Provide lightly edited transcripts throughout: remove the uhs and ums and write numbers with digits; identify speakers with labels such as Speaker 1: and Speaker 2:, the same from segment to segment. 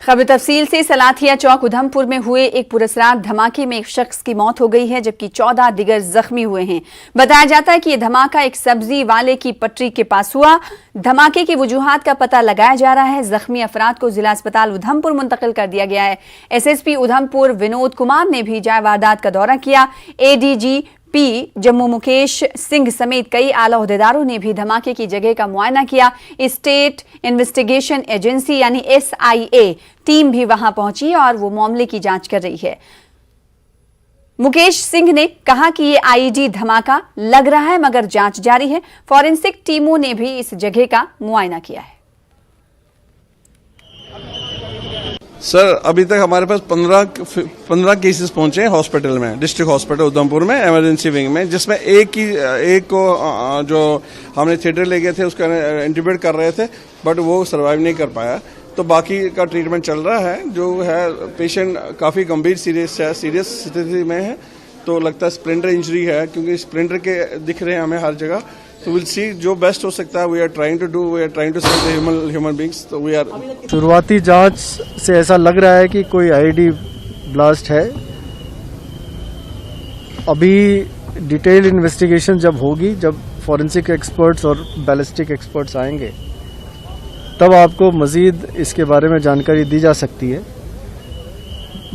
Speaker 1: खबर तफसील से सलाथिया चौक उधमपुर में हुए एक पुरस्कार धमाके में एक शख्स की मौत हो गई है जबकि 14 दिगर जख्मी हुए हैं। बताया जाता है कि यह धमाका एक सब्जी वाले की पटरी के पास हुआ। धमाके की वजूहात का पता लगाया जा रहा है। जख्मी अफराद को जिला अस्पताल उधमपुर मुंतकिल कर दिया गया है। एसएसपी उधमपुर विनोद कुमार ने भी जाए वारदात का दौरा किया। एडीजी जम्मू मुकेश सिंह समेत कई आला ओहदेदारों ने भी धमाके की जगह का मुआयना किया। स्टेट इन्वेस्टिगेशन एजेंसी यानी SIA टीम भी वहां पहुंची और वो मामले की जांच कर रही है। मुकेश सिंह ने कहा कि ये IED धमाका लग रहा है मगर जांच जारी है। फॉरेंसिक टीमों ने भी इस जगह का मुआयना किया है।
Speaker 2: सर अभी तक हमारे पास 15 केसेस पहुंचे हैं हॉस्पिटल में, डिस्ट्रिक्ट हॉस्पिटल उधमपुर में इमरजेंसी विंग में, जिसमें एक को जो हमने थिएटर ले गए थे उसका इंट्यूबेट कर रहे थे बट वो सर्वाइव नहीं कर पाया। तो बाकी का ट्रीटमेंट चल रहा है। जो है पेशेंट काफ़ी गंभीर सीरियस स्थिति में है। तो लगता है स्प्लिंटर इंजरी है क्योंकि स्प्लिंटर के दिख रहे हैं हमें हर जगह। तो विल सी जो बेस्ट हो सकता है। We are trying to save the human beings. तो वी आर
Speaker 3: शुरुआती जांच से ऐसा लग रहा है कि कोई IED ब्लास्ट है। अभी डिटेल इन्वेस्टिगेशन जब होगी, जब फॉरेंसिक एक्सपर्ट्स और बैलिस्टिक एक्सपर्ट्स आएंगे तब आपको मजीद इसके बारे में जानकारी दी जा सकती है।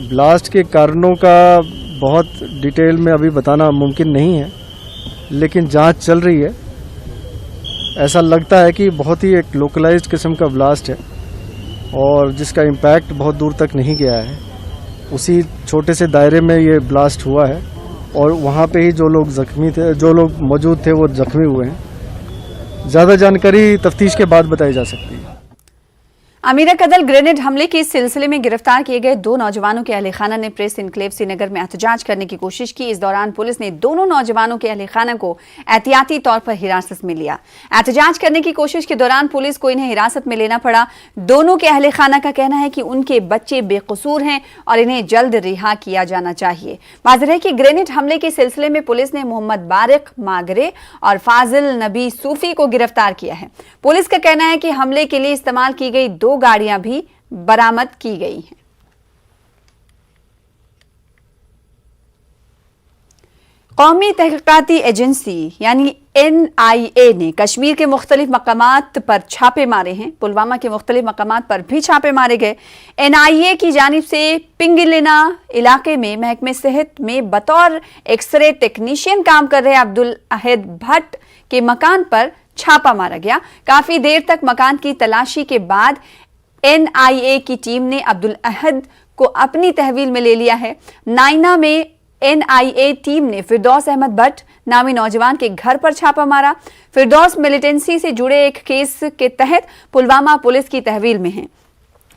Speaker 3: ब्लास्ट के कारणों का बहुत डिटेल में अभी बताना मुमकिन नहीं है, लेकिन जांच चल रही है। ऐसा लगता है कि बहुत ही एक लोकलाइज्ड किस्म का ब्लास्ट है और जिसका इम्पैक्ट बहुत दूर तक नहीं गया है। उसी छोटे से दायरे में ये ब्लास्ट हुआ है और वहाँ पे ही जो लोग जख्मी थे, जो लोग मौजूद थे वो जख्मी हुए हैं। ज़्यादा जानकारी तफ्तीश के बाद बताई जा सकती है।
Speaker 1: अमीरा कदल ग्रेनेड हमले के सिलसिले में गिरफ्तार किए गए 2 नौजवानों के अहले खाना ने प्रेस इनक्लेव श्रीनगर में एहतजाज करने की कोशिश की। इस दौरान पुलिस ने दोनों नौजवानों के अहले खाना को एहतियाती तौर पर हिरासत में लिया। एहतजाज करने की कोशिश के दौरान पुलिस को इन्हें हिरासत में लेना पड़ा। दोनों के अहले खाना का कहना है कि उनके बच्चे बेकसूर हैं और इन्हें जल्द रिहा किया जाना चाहिए। वाज़ेह है कि ग्रेनेड हमले के सिलसिले में पुलिस ने मोहम्मद बारिक मागरे और फाजिल नबी सूफी को गिरफ्तार किया है। पुलिस का कहना है कि हमले के लिए इस्तेमाल की गई 2 गाड़ियां भी बरामद की गई हैं। कौमी तहकीकाती एजेंसी यानी NIA ने कश्मीर के मुख्तलिफ मकामात पर छापे मारे हैं। पुलवामा के मुख्तलिफ मकामात पर भी छापे मारे गए। NIA की जानिब से पिंगलिना इलाके में महकमे सेहत में बतौर एक्सरे टेक्नीशियन काम कर रहे अब्दुल अहद भट्ट के मकान पर छापा मारा गया। काफी देर तक मकान की तलाशी के बाद NIA की टीम ने अब्दुल अहद को अपनी तहवील में ले लिया है। नाइना में NIA टीम ने फिरदौस अहमद भट्ट नामी नौजवान के घर पर छापा मारा। फिरदौस मिलिटेंसी से जुड़े एक केस के तहत पुलवामा पुलिस की तहवील में है।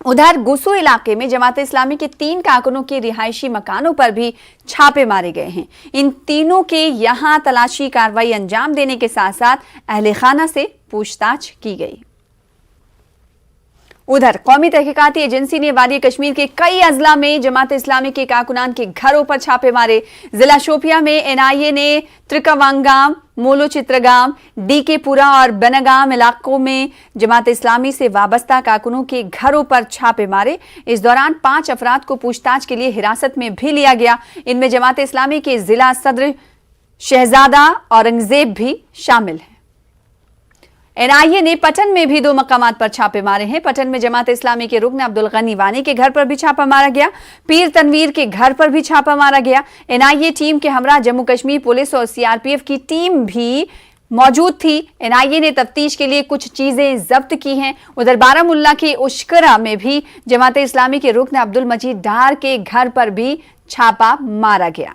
Speaker 1: उधर गुसू इलाके में जमात इस्लामी के 3 कारकुनों के रिहायशी मकानों पर भी छापे मारे गए हैं। इन तीनों के यहां तलाशी कार्रवाई अंजाम देने के साथ साथ अहले खाना से पूछताछ की गई। उधर कौमी तहकीकाती एजेंसी ने वादी कश्मीर के कई अजला में जमात इस्लामी के कारकुनान के घरों पर छापे मारे। जिला शोपिया में NIA ने त्रिकवांगाम, मोलो चित्रगाम, DK-पुरा और बनगाम इलाकों में जमात इस्लामी से वाबस्ता कारकुनों के घरों पर छापे मारे। इस दौरान 5 अफराद को पूछताछ के लिए हिरासत में भी लिया गया। इनमें जमात इस्लामी के जिला सदर शहजादा औरंगजेब भी शामिल है। NIA ने पटन में भी 2 मकामात पर छापे मारे हैं। पटन में जमात इस्लामी के रुकन अब्दुल गनी वानी के घर पर भी छापा मारा गया। पीर तनवीर के घर पर भी छापा मारा गया। NIA टीम के हमरा जम्मू कश्मीर पुलिस और CRPF की टीम भी मौजूद थी। NIA ने तफ्तीश के लिए कुछ चीजें जब्त की हैं। उधर बारामुल्ला के उश्करा में भी जमात इस्लामी के रुकन अब्दुल मजीद डार के घर पर भी छापा मारा गया।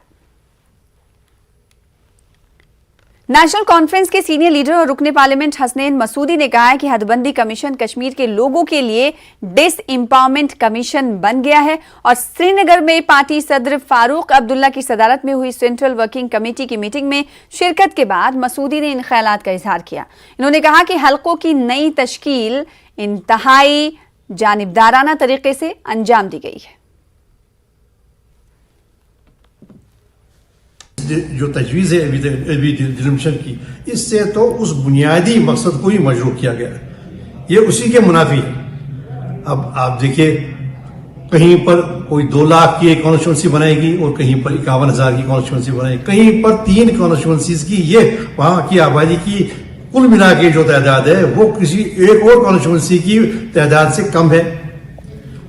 Speaker 1: नेशनल कॉन्फ्रेंस के सीनियर लीडर और रुकने पार्लियामेंट हसनैन मसूदी ने कहा है कि हदबंदी कमीशन कश्मीर के लोगों के लिए डिस एम्पावरमेंट कमीशन बन गया है और श्रीनगर में पार्टी सदर फारूक अब्दुल्ला की सदारत में हुई सेंट्रल वर्किंग कमेटी की मीटिंग में शिरकत के बाद मसूदी ने इन ख्यालात का इजहार किया। इन्होंने कहा कि हल्कों की नई तश्कील इंतहाई जानिबदाराना तरीके से अंजाम दी गई है।
Speaker 4: जो तजवीज़ है अभी डिलिमिशन की, इससे तो उस बुनियादी मकसद को ही मजरूह किया गया, ये उसी के मुनाफी है। अब आप देखिए कहीं पर कोई 2 लाख की एक कॉन्स्टिट्यूंसी बनाएगी और कहीं पर 51,000 की कॉन्स्टिट्यूंसी बनाएगी, कहीं पर 3 कॉन्स्टिट्यूंसीज की, ये वहां की आबादी की कुल मिला के जो तादाद है वो किसी एक और कॉन्स्टिट्यूंसी की तादाद से कम है।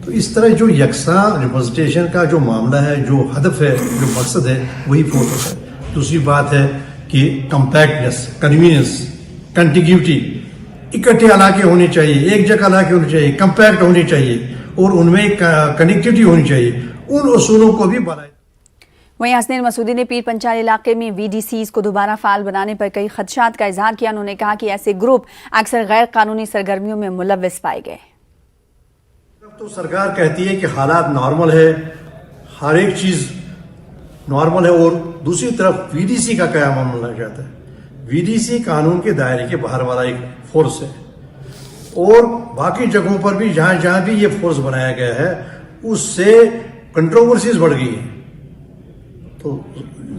Speaker 4: तो इस तरह जो यकसा रिप्रेजेंटेशन का जो मामला है, जो हदफ है, जो मकसद है, वही फोकस है। दूसरी बात है कि कम्पैक्टनेस, कन्वीनियंस, कंटिग्यूटी, इकट्ठे इलाके होने चाहिए, एक जगह इलाके होने चाहिए, कम्पैक्ट होने चाहिए और उनमें कनेक्टिविटी होनी चाहिए। उन असूलों को भी बनाए।
Speaker 1: वहीं हसनैन मसूदी ने पीर पंचाल इलाके में VDCs को दोबारा फाल बनाने पर कई खदशात का इजहार किया। उन्होंने कहा कि ऐसे ग्रुप अक्सर गैर कानूनी सरगर्मियों में मुलव्वस पाए गए।
Speaker 4: तो सरकार कहती है कि हालात नॉर्मल है, हर एक चीज नॉर्मल है, और दूसरी तरफ VDC का क्या मामला लग जाता है। VDC कानून के दायरे के बाहर वाला एक फोर्स है और बाकी जगहों पर भी जहां जहां भी ये फोर्स बनाया गया है उससे कंट्रोवर्सीज बढ़ गई है। तो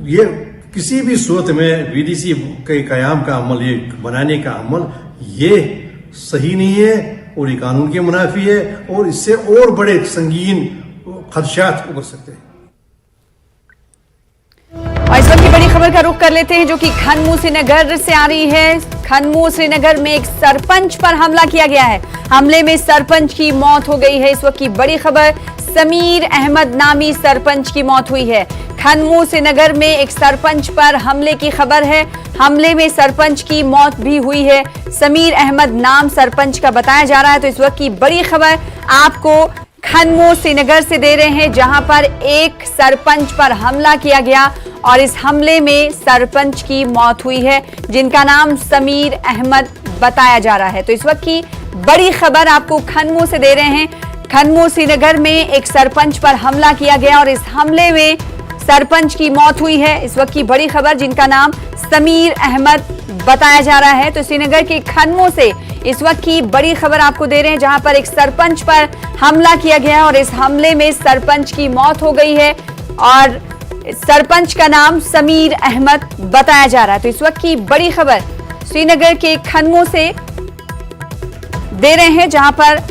Speaker 4: ये किसी भी सूरत में VDC के कयाम का अमल, ये बनाने का अमल, ये सही नहीं है और ये कानून के मुनाफी है और इससे और बड़े संगीन खदशात उभर सकते हैं।
Speaker 1: और इस वक्त की बड़ी खबर का रुख कर लेते हैं जो कि खनमू श्रीनगर से आ रही है। खनमू श्रीनगर में एक सरपंच पर हमला किया गया है। हमले में सरपंच की मौत हो गई है। इस वक्त की बड़ी खबर, समीर अहमद नामी सरपंच की मौत हुई है। खनमू श्रीनगर में एक सरपंच पर हमले की खबर है। हमले में सरपंच की मौत भी हुई है। समीर अहमद नाम सरपंच का बताया जा रहा है। तो इस वक्त की बड़ी खबर आपको खनमू श्रीनगर से दे रहे हैं जहां पर एक सरपंच पर हमला किया गया और इस हमले में सरपंच की मौत हुई है जिनका नाम समीर अहमद बताया जा रहा है। तो इस वक्त की बड़ी खबर आपको खनमू से दे रहे हैं। खनमू श्रीनगर में एक सरपंच पर हमला किया गया और इस हमले में सरपंच की मौत हुई है। इस वक्त की बड़ी खबर जिनका नाम समीर अहमद बताया जा रहा है। तो श्रीनगर के खनमू से इस वक्त की बड़ी खबर आपको दे रहे हैं जहां पर एक सरपंच पर हमला किया गया और इस हमले में सरपंच की मौत हो गई है और सरपंच का नाम समीर अहमद बताया जा रहा है। तो इस वक्त की बड़ी खबर श्रीनगर के खनमू से दे रहे हैं जहां पर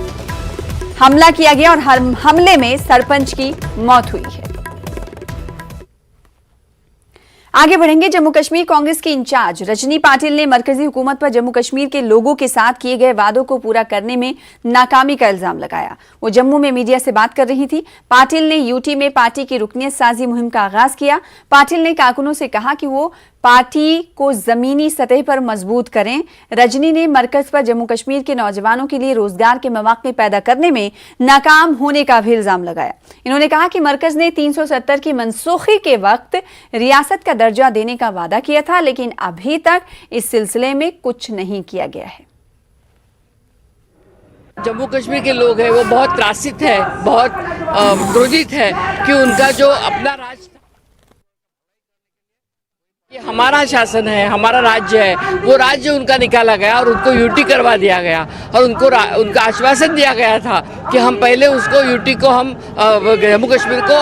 Speaker 1: हमला किया गया और हमले में सरपंच की मौत हुई है। आगे बढ़ेंगे। जम्मू कश्मीर कांग्रेस के इंचार्ज रजनी पाटिल ने मरकजी हुकूमत पर जम्मू कश्मीर के लोगों के साथ किए गए वादों को पूरा करने में नाकामी का इल्जाम लगाया। वो जम्मू में मीडिया से बात कर रही थी। पाटिल ने यूटी में पार्टी की रुकनियत साजी मुहिम का आगाज किया। पाटिल ने कारकुनों से कहा कि वो पार्टी को जमीनी सतह पर मजबूत करें। रजनी ने मरकज पर जम्मू कश्मीर के नौजवानों के लिए रोजगार के मौके पैदा करने में नाकाम होने का भी इल्जाम लगाया। इन्होंने कहा कि मरकज ने 370 की मनसूखी के वक्त रियासत का दर्जा देने का वादा किया था लेकिन अभी तक इस सिलसिले में कुछ नहीं किया गया है।
Speaker 5: जम्मू कश्मीर के लोग हैं वो बहुत त्रासित है, बहुत क्रोधित है कि उनका जो अपना राज था, ये हमारा शासन है, हमारा राज्य है, वो राज्य उनका निकाला गया और उनको यूटी करवा दिया गया और उनका आश्वासन दिया गया था कि हम पहले उसको यूटी को हम जम्मू कश्मीर को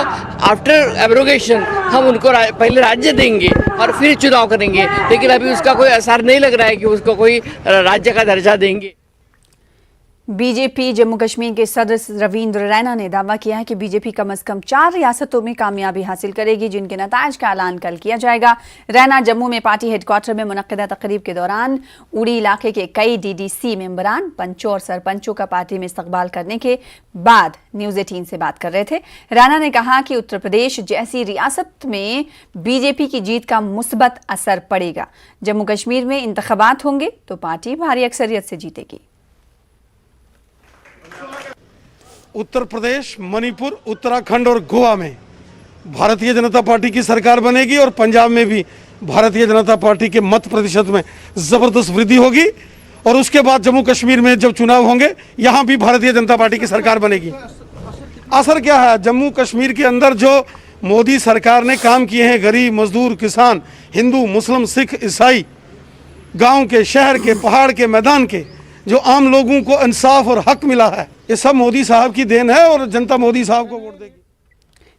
Speaker 5: आफ्टर एब्रोगेशन हम उनको पहले राज्य देंगे और फिर चुनाव करेंगे। लेकिन अभी उसका कोई असर नहीं लग रहा है कि उसको कोई राज्य का दर्जा देंगे।
Speaker 1: बीजेपी जम्मू कश्मीर के सदस्य रविंद्र रैना ने दावा किया है कि बीजेपी कम से कम 4 रियासतों में कामयाबी हासिल करेगी जिनके नताज का ऐलान कल किया जाएगा। रैना जम्मू में पार्टी हेडक्वार्टर में मुनक्किदा तकरीब के दौरान उड़ी इलाके के कई DDC मेंबरान, पंचों और सरपंचों का पार्टी में इस्तकबाल करने के बाद न्यूज़ 18 से बात कर रहे थे। रैना ने कहा कि उत्तर प्रदेश जैसी रियासत में बीजेपी की जीत का मुस्बत असर पड़ेगा। जम्मू कश्मीर में इंतखाबात होंगे तो पार्टी भारी अक्सरियत से जीतेगी।
Speaker 6: उत्तर प्रदेश, मणिपुर, उत्तराखंड और गोवा में भारतीय जनता पार्टी की सरकार बनेगी और पंजाब में भी भारतीय जनता पार्टी के मत प्रतिशत में जबरदस्त वृद्धि होगी और उसके बाद जम्मू कश्मीर में जब चुनाव होंगे यहां भी भारतीय जनता पार्टी की सरकार बनेगी। असर क्या है? जम्मू कश्मीर के अंदर जो मोदी सरकार ने काम किए हैं, गरीब, मजदूर, किसान, हिंदू, मुस्लिम, सिख, ईसाई, गांव के, शहर के, पहाड़ के, मैदान के, जो आम लोगों को इंसाफ और हक मिला है, ये सब मोदी साहब की देन है और जनता मोदी साहब को वोट देगी।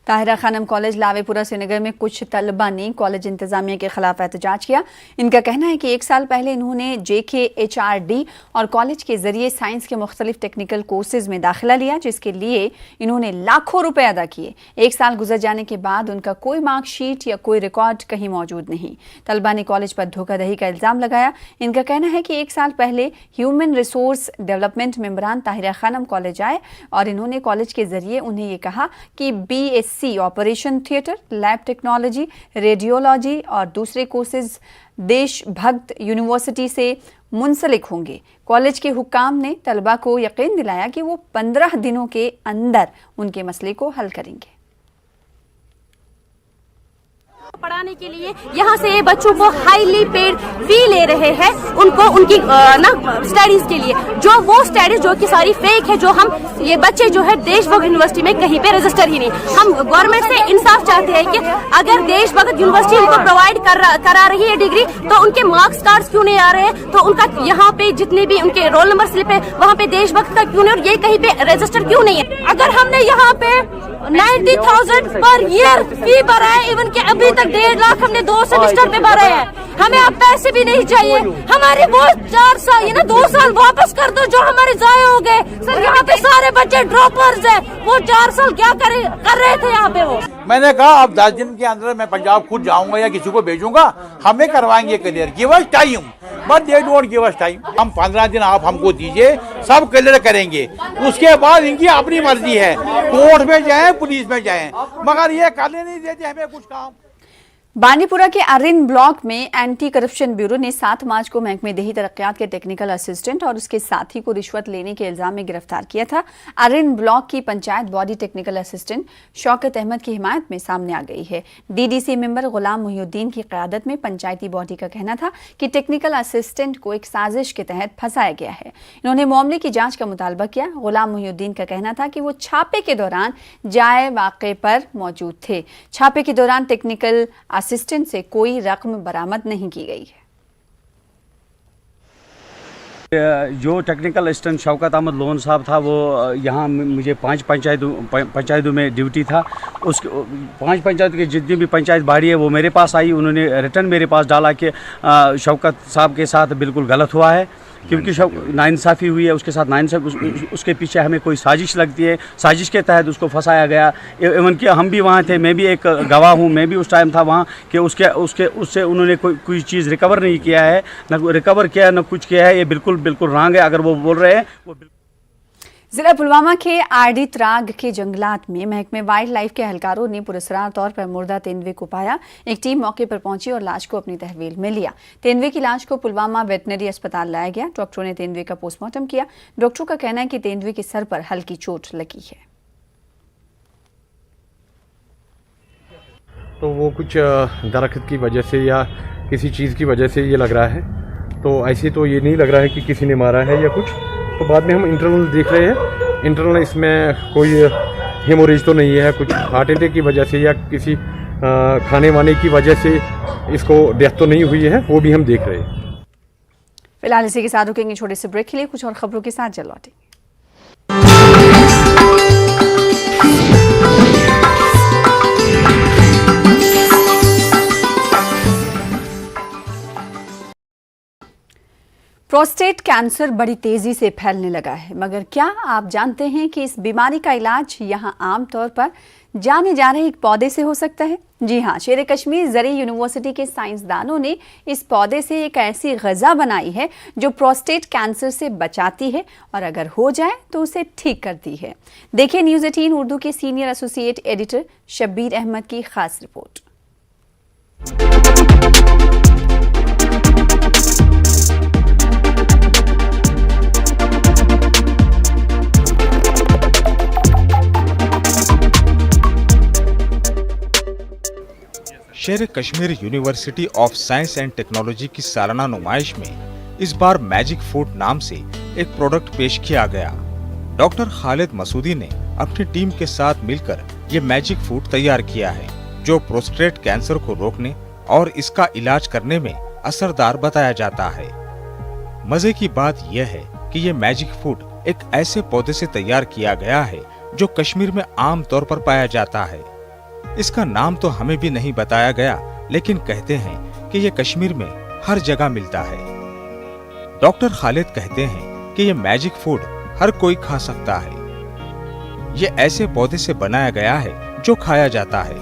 Speaker 1: ताहिरा खानम कॉलेज लावेपुरा श्रीनगर में कुछ तलबा ने कॉलेज इंतजामिया के खिलाफ एहतजाज किया। इनका कहना है कि 1 साल पहले इन्होंने JKHRD और कॉलेज के जरिए साइंस के मुख्तलिफ टेक्निकल कोर्सेज में दाखिला लिया, जिसके लिए इन्होंने लाखों रुपए अदा किए। 1 साल गुजर जाने के बाद उनका कोई मार्कशीट या कोई रिकॉर्ड कहीं मौजूद नहीं। तलबा ने कॉलेज पर धोखाधड़ी का इल्जाम लगाया। इनका कहना है कि 1 साल पहले ह्यूमन रिसोर्स डेवलपमेंट मेंबरान ताहिरा खानम कॉलेज आए और इन्होंने कॉलेज के जरिए उन्हें ये कहा कि BSc operation theatre, lab technology, radiology और दूसरे कोर्सेज देशभक्त यूनिवर्सिटी से मुंसलिक होंगे। कॉलेज के हुक्काम ने तलबा को यकीन दिलाया कि वो 15 दिनों के अंदर उनके मसले को हल करेंगे।
Speaker 7: पढ़ाने के लिए यहाँ से ये बच्चों को हाईली पेड फी ले रहे हैं, उनको उनकी स्टडीज के लिए, जो वो स्टडीज जो कि सारी फेक है, जो हम ये बच्चे जो है देशभक्त यूनिवर्सिटी में कहीं पे रजिस्टर ही नहीं। हम गवर्नमेंट से इंसाफ चाहते हैं कि अगर देशभक्त यूनिवर्सिटी उनको प्रोवाइड करा रही है डिग्री, तो उनके मार्क्स कार्ड्स क्यों नहीं आ रहे हैं, तो उनका यहाँ पे जितने भी उनके रोल नंबर स्लिप है वहाँ पे देशभक्त का क्यों नहीं, और ये कहीं पे रजिस्टर क्यों नहीं है। अगर हमने यहाँ पे 90,000 पर ईयर फी भरा है, इवन के अभी तक 1.5 लाख हमने 2 सेमेस्टर पे भरे हैं, हमें अब पैसे भी नहीं चाहिए। हमारे वो 4 साल 2 साल वापस कर दो जो हमारे जाए हो गए। सर यहाँ पे सारे बच्चे ड्रॉपर्स हैं, वो 4 साल क्या कर रहे थे यहाँ पे। वो
Speaker 8: मैंने कहा अब 10 दिन के अंदर मैं पंजाब खुद जाऊंगा या किसी को भेजूंगा, हमें करवाएंगे clear, give us time, but they don't give us time. हम 15 दिन आप हमको दीजिए, सब क्लियर करेंगे, उसके बाद इनकी अपनी मर्जी है, कोर्ट में जाए, पुलिस में जाए, मगर ये करने नहीं देते हमें कुछ काम।
Speaker 1: बांडीपुरा के अरिन ब्लॉक में एंटी करप्शन ब्यूरो ने 7 मार्च को महकमे देही तरक्यात के टेक्निकल असिस्टेंट और उसके साथी को रिश्वत लेने के इल्जाम में गिरफ्तार किया था। अरिन ब्लॉक की panchayat body technical assistant Shaukat Ahmad की हिमायत में सामने आ गई है। DDC मेंबर गुलाम मुहिउद्दीन की क़यादत में पंचायती बॉडी का कहना था कि टेक्निकल असिस्टेंट को एक साजिश के तहत फंसाया गया है। इन्होंने मामले की जाँच का मुतालबा किया। गुलाम मुहिउद्दीन का कहना था कि वो छापे के दौरान जाए वाक़े पर मौजूद थे। छापे के दौरान टेक्निकल असिस्टेंट से कोई रकम बरामद नहीं की गई है।
Speaker 9: जो टेक्निकल असिस्टेंट शौकत अहमद लोन साहब था, वो यहाँ मुझे 5 पंचायतों में ड्यूटी था। उस 5 पंचायत की जितनी भी पंचायत बाड़ी है वो मेरे पास आई। उन्होंने रिटर्न मेरे पास डाला कि शौकत साहब के साथ बिल्कुल गलत हुआ है, क्योंकि नाइंसाफ़ी हुई है उसके साथ, नाइंसाफ़ी उसके पीछे हमें कोई साजिश लगती है, साजिश के तहत उसको फंसाया गया। इवन कि हम भी वहाँ थे, मैं भी एक गवाह हूँ, मैं भी उस टाइम था वहाँ कि उससे उन्होंने कोई चीज़ रिकवर नहीं किया है, न रिकवर किया है, न कुछ किया है। ये बिल्कुल रॉन्ग है अगर वो बोल रहे हैं। वो
Speaker 1: जिला पुलवामा के आरडी त्राग के जंगलात में महकमे वाइल्ड लाइफ के एहलकारों ने पुरस्कार तौर पर मुर्दा तेंदुए को पाया। एक टीम मौके पर पहुंची और लाश को अपनी तहवील में लिया। तेंदुए की लाश को पुलवामा वेटनरी अस्पताल लाया गया। डॉक्टरों ने तेंदुए का पोस्टमार्टम किया। डॉक्टरों का कहना है कि तेंदुए के सर पर हल्की चोट लगी है।
Speaker 10: तो वो कुछ दरख्त की वजह से या किसी चीज़ की वजह से ये लग रहा है, तो ऐसे तो ये नहीं लग रहा है कि किसी ने मारा है या कुछ। तो बाद में हम इंटरनल देख रहे हैं, इंटरनल इसमें कोई हेमोरेज तो नहीं है, कुछ हार्ट अटैक की वजह से या किसी खाने वाने की वजह से इसको डेथ तो नहीं हुई है, वो भी हम देख रहे हैं।
Speaker 1: फिलहाल इसी के साथ रुकेंगे छोटे से ब्रेक के लिए। कुछ और खबरों के साथ जल्द लौटेंगे। प्रोस्टेट कैंसर बड़ी तेजी से फैलने लगा है, मगर क्या आप जानते हैं कि इस बीमारी का इलाज यहाँ आमतौर पर जाने जा रहे एक पौधे से हो सकता है? जी हाँ, शेर कश्मीर जरी यूनिवर्सिटी के साइंसदानों ने इस पौधे से एक ऐसी ग़िज़ा बनाई है जो प्रोस्टेट कैंसर से बचाती है और अगर हो जाए तो उसे ठीक करती है। देखिए न्यूज़ 18 उर्दू के senior associate editor Shabbir Ahmad की खास report.
Speaker 11: Sher Kashmir university of science and technology की सालाना नुमाइश में इस बार मैजिक फूड नाम से एक प्रोडक्ट पेश किया गया। डॉक्टर खालिद मसूदी ने अपनी टीम के साथ मिलकर ये मैजिक फूड तैयार किया है, जो प्रोस्टेट कैंसर को रोकने और इसका इलाज करने में असरदार बताया जाता है। मजे की बात यह है कि ये मैजिक फूड एक ऐसे पौधे से तैयार किया गया है जो कश्मीर में आम तौर पर पाया जाता है। इसका नाम तो हमें भी नहीं बताया गया, लेकिन कहते हैं कि ये कश्मीर में हर जगह मिलता है। डॉक्टर खालिद कहते हैं कि ये मैजिक फूड हर कोई खा सकता है। ये ऐसे पौधे से बनाया गया है जो खाया जाता है।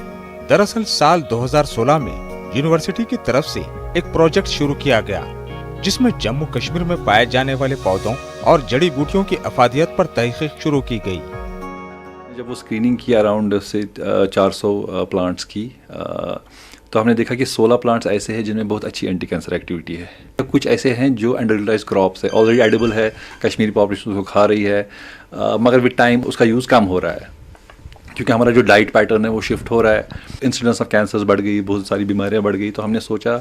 Speaker 11: दरअसल साल 2016 में यूनिवर्सिटी की तरफ से एक प्रोजेक्ट शुरू किया गया, जिसमें जम्मू कश्मीर में पाए जाने वाले पौधों और जड़ी बूटियों की अफादियत पर तहकीक शुरू की गई।
Speaker 12: जब वो स्क्रीनिंग की अराउंड से 400 प्लांट्स की, तो हमने देखा कि 16 प्लांट्स ऐसे हैं जिनमें बहुत अच्छी एंटी कैंसर एक्टिविटी है। कुछ ऐसे हैं जो अंडरयूटिलाइज क्रॉप्स है, ऑलरेडी एडिबल है, कश्मीरी पॉपुलेशन उसको खा रही है, मगर विद टाइम उसका यूज़ कम हो रहा है क्योंकि हमारा जो डाइट पैटर्न है वो शिफ्ट हो रहा है। इंसिडेंस ऑफ कैंसर्स बढ़ गई, बहुत सारी बीमारियां बढ़ गई। तो हमने सोचा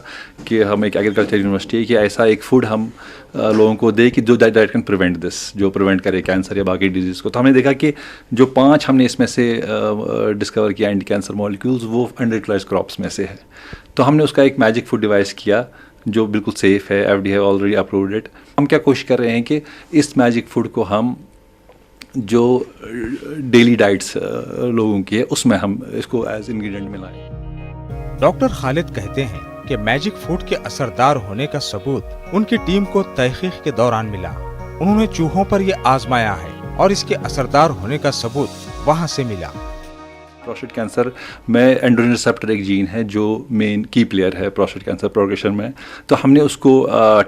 Speaker 12: कि हम एक एग्रीकल्चर यूनिवर्सिटी है कि ऐसा एक फूड हम लोगों को दे कि जो डाइट कैन प्रिवेंट दिस, जो प्रिवेंट करे कैंसर या बाकी डिजीज़ को। तो हमने देखा कि जो 5 हमने इसमें से डिस्कवर किया एंटी कैंसर मॉलिक्यूल्स, वो अंडरयूटिलाइज क्रॉप्स में से है। तो हमने उसका एक मैजिक फूड डिवाइस किया जो बिल्कुल सेफ़ है, FDA है ऑलरेडी अप्रूव्ड इट। हम क्या कोशिश कर रहे हैं कि इस मैजिक फूड को हम जो डेली डाइट्स लोगों की है उसमें हम इसको एज इंग्रेडिएंट में लाएं।
Speaker 11: डॉक्टर खालिद कहते हैं कि मैजिक फूड के असरदार होने का सबूत उनकी टीम को तहकीक के दौरान मिला। उन्होंने चूहों पर ये आजमाया है और इसके असरदार होने का सबूत वहां से मिला।
Speaker 12: प्रोस्टेट कैंसर में एंड्रोजन रिसेप्टर एक जीन है जो मेन की प्लेयर है प्रोस्टेट कैंसर प्रोग्रेशन में। तो हमने उसको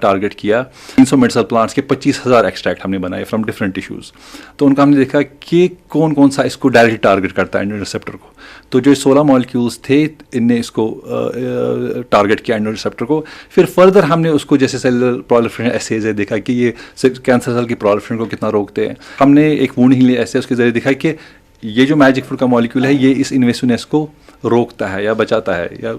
Speaker 12: टारगेट किया। 300 मेडिसिनल प्लांट्स के 25,000 एक्सट्रैक्ट हमने बनाए फ्रॉम डिफरेंट टिश्यूज़। तो उनका हमने देखा कि कौन कौन सा इसको डायरेक्टली टारगेट करता है एंड्रोजन रिसेप्टर को। तो जो 16 मॉलिक्यूल्स थे, इनने इसको टारगेट किया एंड्रोजन रिसेप्टर को। फिर फर्दर हमने उसको जैसे सेलुलर प्रोलिफरेशन एसेज है देखा कि ये कैंसर सेल की प्रोलिफरेशन को कितना रोकते हैं। हमने एक वूंड हीलिंग एसे उसके जरिए दिखा कि ये जो मैजिक फूड का मॉलिक्यूल है ये इस इन्वेसिवनेस को रोकता है या बचाता है या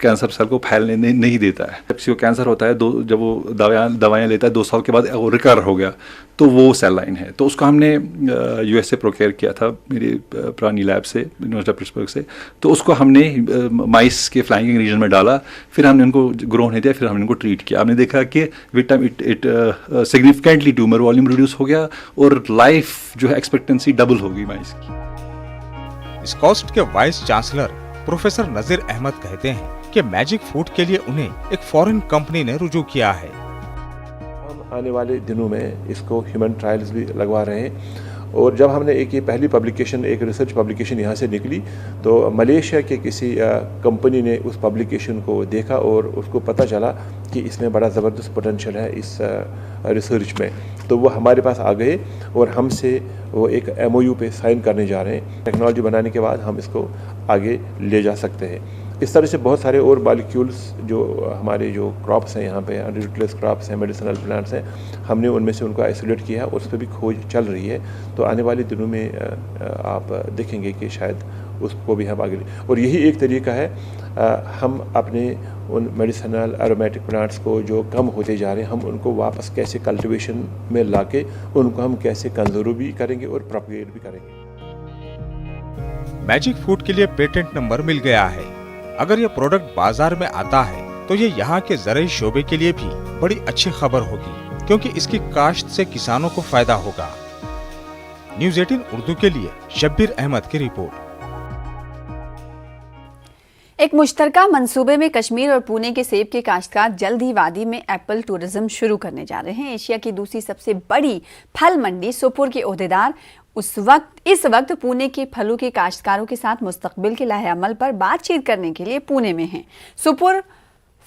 Speaker 12: कैंसर सेल को फैलने नहीं देता है। जब किसी को कैंसर होता है, जब वो दवाइयाँ लेता है, 2 साल के बाद वो रिकवर हो गया तो वो सेल लाइन है। तो उसको हमने US से प्रोक्योर किया था मेरी पुरानी लैब से, यूनिवर्सिटी ऑफ पिट्सबर्ग से। तो उसको हमने माइस के फ्लाइंग रीजन में डाला, फिर हमने उनको ग्रो होने दिया, फिर हमने उनको ट्रीट किया। हमने देखा कि with time it significantly tumour volume reduce हो गया और लाइफ जो है एक्सपेक्टेंसी डबल हो गई माइस की।
Speaker 11: स्कॉस्ट के vice chancellor professor Nazir Ahmad कहते हैं कि मैजिक फूड के लिए उन्हें एक फॉरेन कंपनी ने रुजू किया है।
Speaker 13: हम आने वाले दिनों में इसको ह्यूमन ट्रायल्स भी लगवा रहे हैं। और जब हमने ये पहली पब्लिकेशन, एक रिसर्च पब्लिकेशन यहाँ से निकली, तो मलेशिया के किसी कंपनी ने उस पब्लिकेशन को देखा और उसको पता चला कि इसमें बड़ा ज़बरदस्त पोटेंशियल है इस रिसर्च में। तो वो हमारे पास आ गए और हमसे वो एक MOU पे साइन करने जा रहे हैं। टेक्नोलॉजी बनाने के बाद हम इसको आगे ले जा सकते हैं। इस तरह से बहुत सारे और मॉलिक्यूल्स जो हमारे जो क्रॉप्स हैं यहाँ पे, अंडरयूटिलाइज क्रॉप्स हैं, मेडिसिनल प्लांट्स हैं, हमने उनमें से उनको आइसोलेट किया है और उस पर भी खोज चल रही है। तो आने वाले दिनों में आप देखेंगे कि शायद उसको भी हम आगे। और यही एक तरीका है, हम अपने उन मेडिसिनल एरोमेटिक प्लांट्स को जो कम होते जा रहे हैं, हम उनको वापस कैसे कल्टिवेशन में लाके उनको हम कैसे कंजर्व भी करेंगे और प्रोपगेट भी करेंगे।
Speaker 11: मैजिक फूड के लिए पेटेंट नंबर मिल गया है। अगर ये प्रोडक्ट बाजार में आता है तो ये यहाँ के ज़राई शोबे के लिए भी बड़ी अच्छी खबर होगी, क्योंकि इसकी काश्त से किसानों को फायदा होगा। न्यूज़ 18 उर्दू के लिए शब्बीर अहमद की रिपोर्ट।
Speaker 1: एक मुश्तरका मंसूबे में कश्मीर और पुणे के सेब के काश्तकार जल्द ही वादी में एप्पल टूरिज्म शुरू करने जा रहे हैं। एशिया की दूसरी सबसे बड़ी फल मंडी सोपुर के ओहदेदार इस वक्त पुणे के फलों के काश्तकारों के साथ मुस्तकबिल के लाहेअमल पर बातचीत करने के लिए पुणे में हैं। सोपुर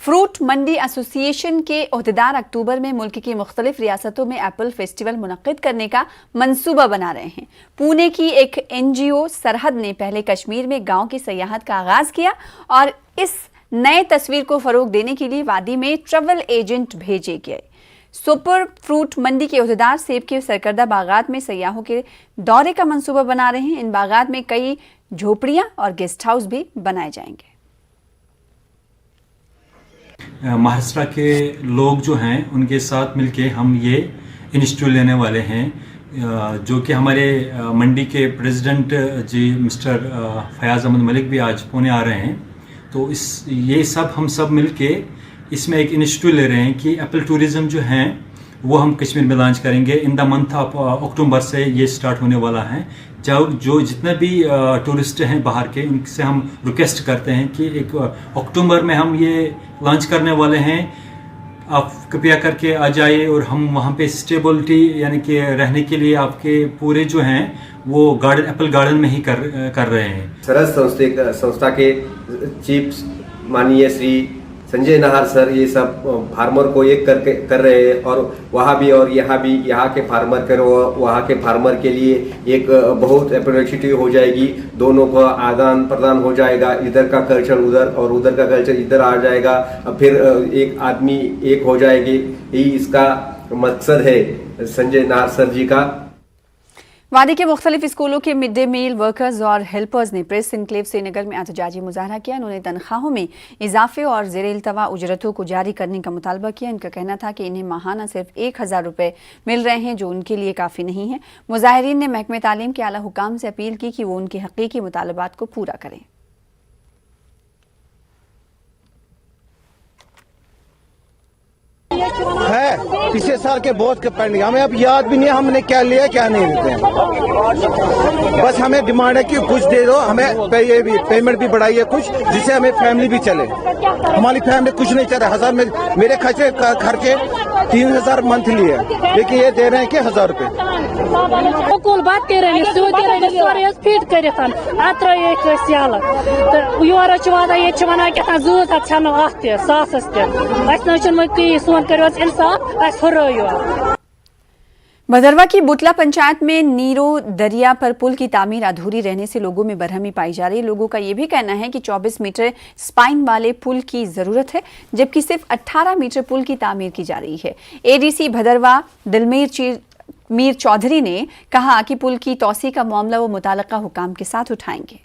Speaker 1: फ्रूट मंडी एसोसिएशन के ओहदेदार अक्टूबर में मुल्क की मुख्तलिफ रियासतों में एप्पल फेस्टिवल मुनक्किद करने का मंसूबा बना रहे हैं। पुणे की एक NGO सरहद ने पहले कश्मीर में गांव की सयाहत का आगाज किया और इस नए तस्वीर को फरोग देने के लिए वादी में ट्रैवल एजेंट भेजे गए। सुपर फ्रूट मंडी के ओहदेदार सेब के सरकर्दा बागात में सयाहों के दौरे का मंसूबा बना रहे हैं। इन बागात में कई झोपड़ियां और गेस्ट हाउस भी बनाए जाएंगे।
Speaker 14: महाराष्ट्र के लोग जो हैं उनके साथ मिलके हम ये इंस्टीट्यूट लेने वाले हैं, जो कि हमारे मंडी के प्रेसिडेंट जी मिस्टर फयाज अहमद मलिक भी आज पुणे आ रहे हैं। तो हम सब मिलके इसमें एक इंस्टीट्यूट ले रहे हैं कि एप्पल टूरिज़्म जो हैं वो हम कश्मीर में लॉन्च करेंगे in the month of October से ये स्टार्ट होने वाला है। जो जितने भी टूरिस्ट हैं बाहर के, उनसे हम रिक्वेस्ट करते हैं कि एक अक्टूबर में हम ये लॉन्च करने वाले हैं, आप कृपया करके आ जाइए और हम वहाँ पे स्टेबिलिटी यानी कि रहने के लिए आपके पूरे जो हैं वो गार्डन, एप्पल गार्डन में ही कर रहे हैं।
Speaker 15: सरस संस्था के चीफ माननीय श्री संजय नाहर सर ये सब फार्मर को एक करके कर रहे हैं, और वहाँ भी और यहाँ भी, यहाँ के फार्मर कर वहाँ के फार्मर के लिए एक बहुत अपॉर्चुनिटी हो जाएगी, दोनों का आदान प्रदान हो जाएगा, इधर का कल्चर उधर और उधर का कल्चर इधर आ जाएगा, फिर एक आदमी एक हो जाएगी। यही इसका मकसद है संजय नाहर सर जी का।
Speaker 1: वादी के मुख्तलिफ स्कूलों के मिड डे मील वर्कर्स और हेल्पर्स ने प्रेस इनक्लेव श्रीनगर में एहतजाजी मुजाहरा किया। उन्होंने तनख्वाहों में इजाफे और ज़ेर इल्तवा उजरतों को जारी करने का मुतालबा किया। इनका कहना था कि इन्हें माहाना सिर्फ 1000 रुपये मिल रहे हैं, जो उनके लिए काफ़ी नहीं है। मुजाहिरीन ने महकमे तालीम के आला हुकाम से अपील की कि वो उनके हकीकी मुतालबात को पूरा करें।
Speaker 16: है पिछले साल के बहुत पेंडिंग, हमें अब याद भी नहीं हमने क्या लिया क्या नहीं लेते हैं। बस हमें डिमांड है कि कुछ दे दो, हमें पेमेंट भी बढ़ाइए कुछ, जिससे हमें फैमिली भी चले। हमारी फैमिली कुछ नहीं चल रहा। 1000 में मेरे खर्चे 3000 मंथली है, लेकिन ये दे रहे हैं कि 1000 रुपये।
Speaker 1: भदरवा की बुटला पंचायत में नीरो दरिया पर पुल की तामीर अधूरी रहने से लोगों में बरहमी पाई जा रही है। लोगों का यह भी कहना है कि 24 मीटर स्पाइन वाले पुल की जरूरत है, जबकि सिर्फ 18 मीटर पुल की तामीर की जा रही है। एडीसी भदरवा दिलमीर चौधरी ने कहा कि पुल की तौसी का मामला वो मुताल्लिका हुकाम के साथ उठाएंगे।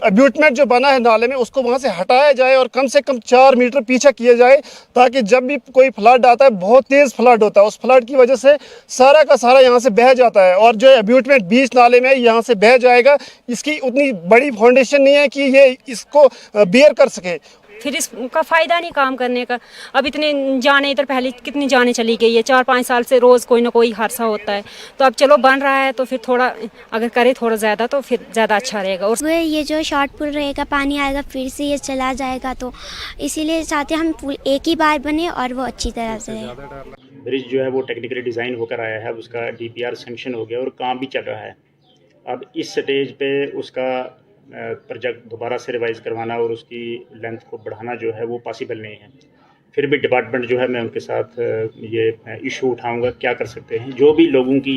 Speaker 17: अब्यूटमेंट जो बना है नाले में, उसको वहाँ से हटाया जाए और कम से कम 4 मीटर पीछे किया जाए, ताकि जब भी कोई फ्लड आता है, बहुत तेज़ फ्लड होता है, उस फ्लड की वजह से सारा का सारा यहाँ से बह जाता है, और जो अब्यूटमेंट बीच नाले में यहाँ से बह जाएगा, इसकी उतनी बड़ी फाउंडेशन नहीं है कि ये इसको बेयर कर सके।
Speaker 18: फिर इसका फ़ायदा नहीं काम करने का। अब इतने जाने, इधर पहले कितनी जाने चली गई है, 4-5 साल से रोज़ कोई ना कोई हादसा होता है। तो अब चलो बन रहा है तो फिर थोड़ा अगर करे थोड़ा ज़्यादा तो फिर ज़्यादा अच्छा रहेगा। और
Speaker 19: ये जो शॉर्ट पुल रहेगा, पानी आएगा फिर से ये चला जाएगा, तो इसीलिए चाहते हैं हम पुल एक ही बार बने और वो अच्छी तरह से रहे।
Speaker 20: ब्रिज जो है वो टेक्निकली डिज़ाइन होकर आया है, उसका DPR सेंक्शन हो गया और काम भी चल रहा है। अब इस स्टेज पे उसका प्रोजेक्ट दोबारा से रिवाइज करवाना और उसकी लेंथ को बढ़ाना जो है वो पॉसिबल नहीं है। फिर भी डिपार्टमेंट जो है, मैं उनके साथ ये इशू उठाऊंगा, क्या कर सकते हैं, जो भी लोगों की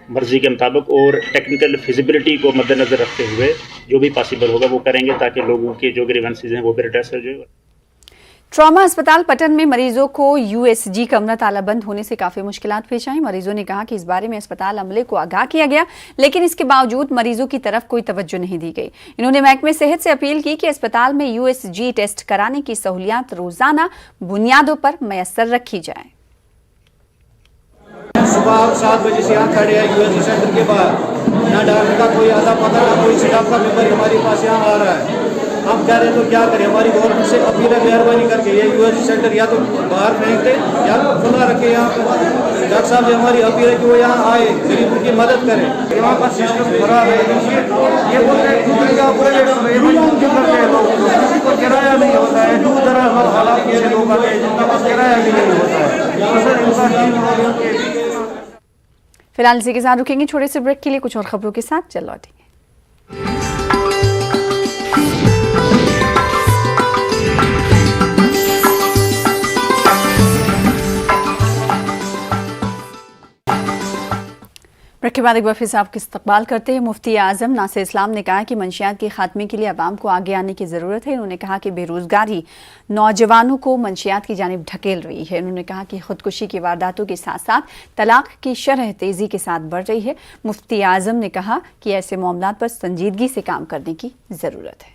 Speaker 20: मर्ज़ी के मुताबिक और टेक्निकल फिजिबिलिटी को मद्देनज़र रखते हुए जो भी पॉसिबल होगा वो करेंगे, ताकि लोगों के जो ग्रीवेंसेस हैं वो भी एड्रेस हो जाए।
Speaker 1: ट्रॉमा अस्पताल पटन में मरीजों को USG कमरा तालाबंद होने से काफ़ी मुश्किलात पेश आई। मरीजों ने कहा कि इस बारे में अस्पताल अमले को आगाह किया गया, लेकिन इसके बावजूद मरीजों की तरफ कोई तवज्जो नहीं दी गई। इन्होंने महकमे सेहत से अपील की कि अस्पताल में USG टेस्ट कराने की सहूलियात रोजाना बुनियादों पर मैसर रखी जाए।
Speaker 21: सुबह आप 7 बजे से यहाँ खड़े हैं USG सेंटर के बाहर, ना डॉक्टर का कोई आता पता, ना कोई स्टाफ का मेंबर हमारे पास यहाँ आ रहा है। हम कह रहे हैं तो क्या करें, हमारी गवर्नमेंट से अपील है, मेहरबानी करके ये USG सेंटर या तो बाहर फेंक दे या तो खुला रखे। यहाँ डॉक्टर साहब से हमारी अपील है कि वो यहाँ आए, गरीबों की मदद करें। यहाँ का सिस्टम खराब है, ये बोलते हैं किराया नहीं होता है, दूर दराज हालात के लोग आते हैं जिनका पास किराया भी नहीं होता है।
Speaker 1: फिलहाल इसी के साथ रुकेंगे छोटे से ब्रेक के लिए, कुछ और खबरों के साथ चल लौटेंगे। ब्रेक के बाद एक बार फिर से आपका इस्तकबाल करते हैं। मुफ्ती आज़म नासिर इस्लाम ने कहा कि मंशियात के खात्मे के लिए अवाम को आगे आने की ज़रूरत है। उन्होंने कहा कि बेरोज़गारी नौजवानों को मंशियात की जानिब ढकेल रही है। उन्होंने कहा कि खुदकुशी की वारदातों के साथ साथ तलाक की शरह तेज़ी के साथ बढ़ रही है। मुफ्ती आज़म ने कहा कि ऐसे मामलात पर संजीदगी से काम करने की ज़रूरत है।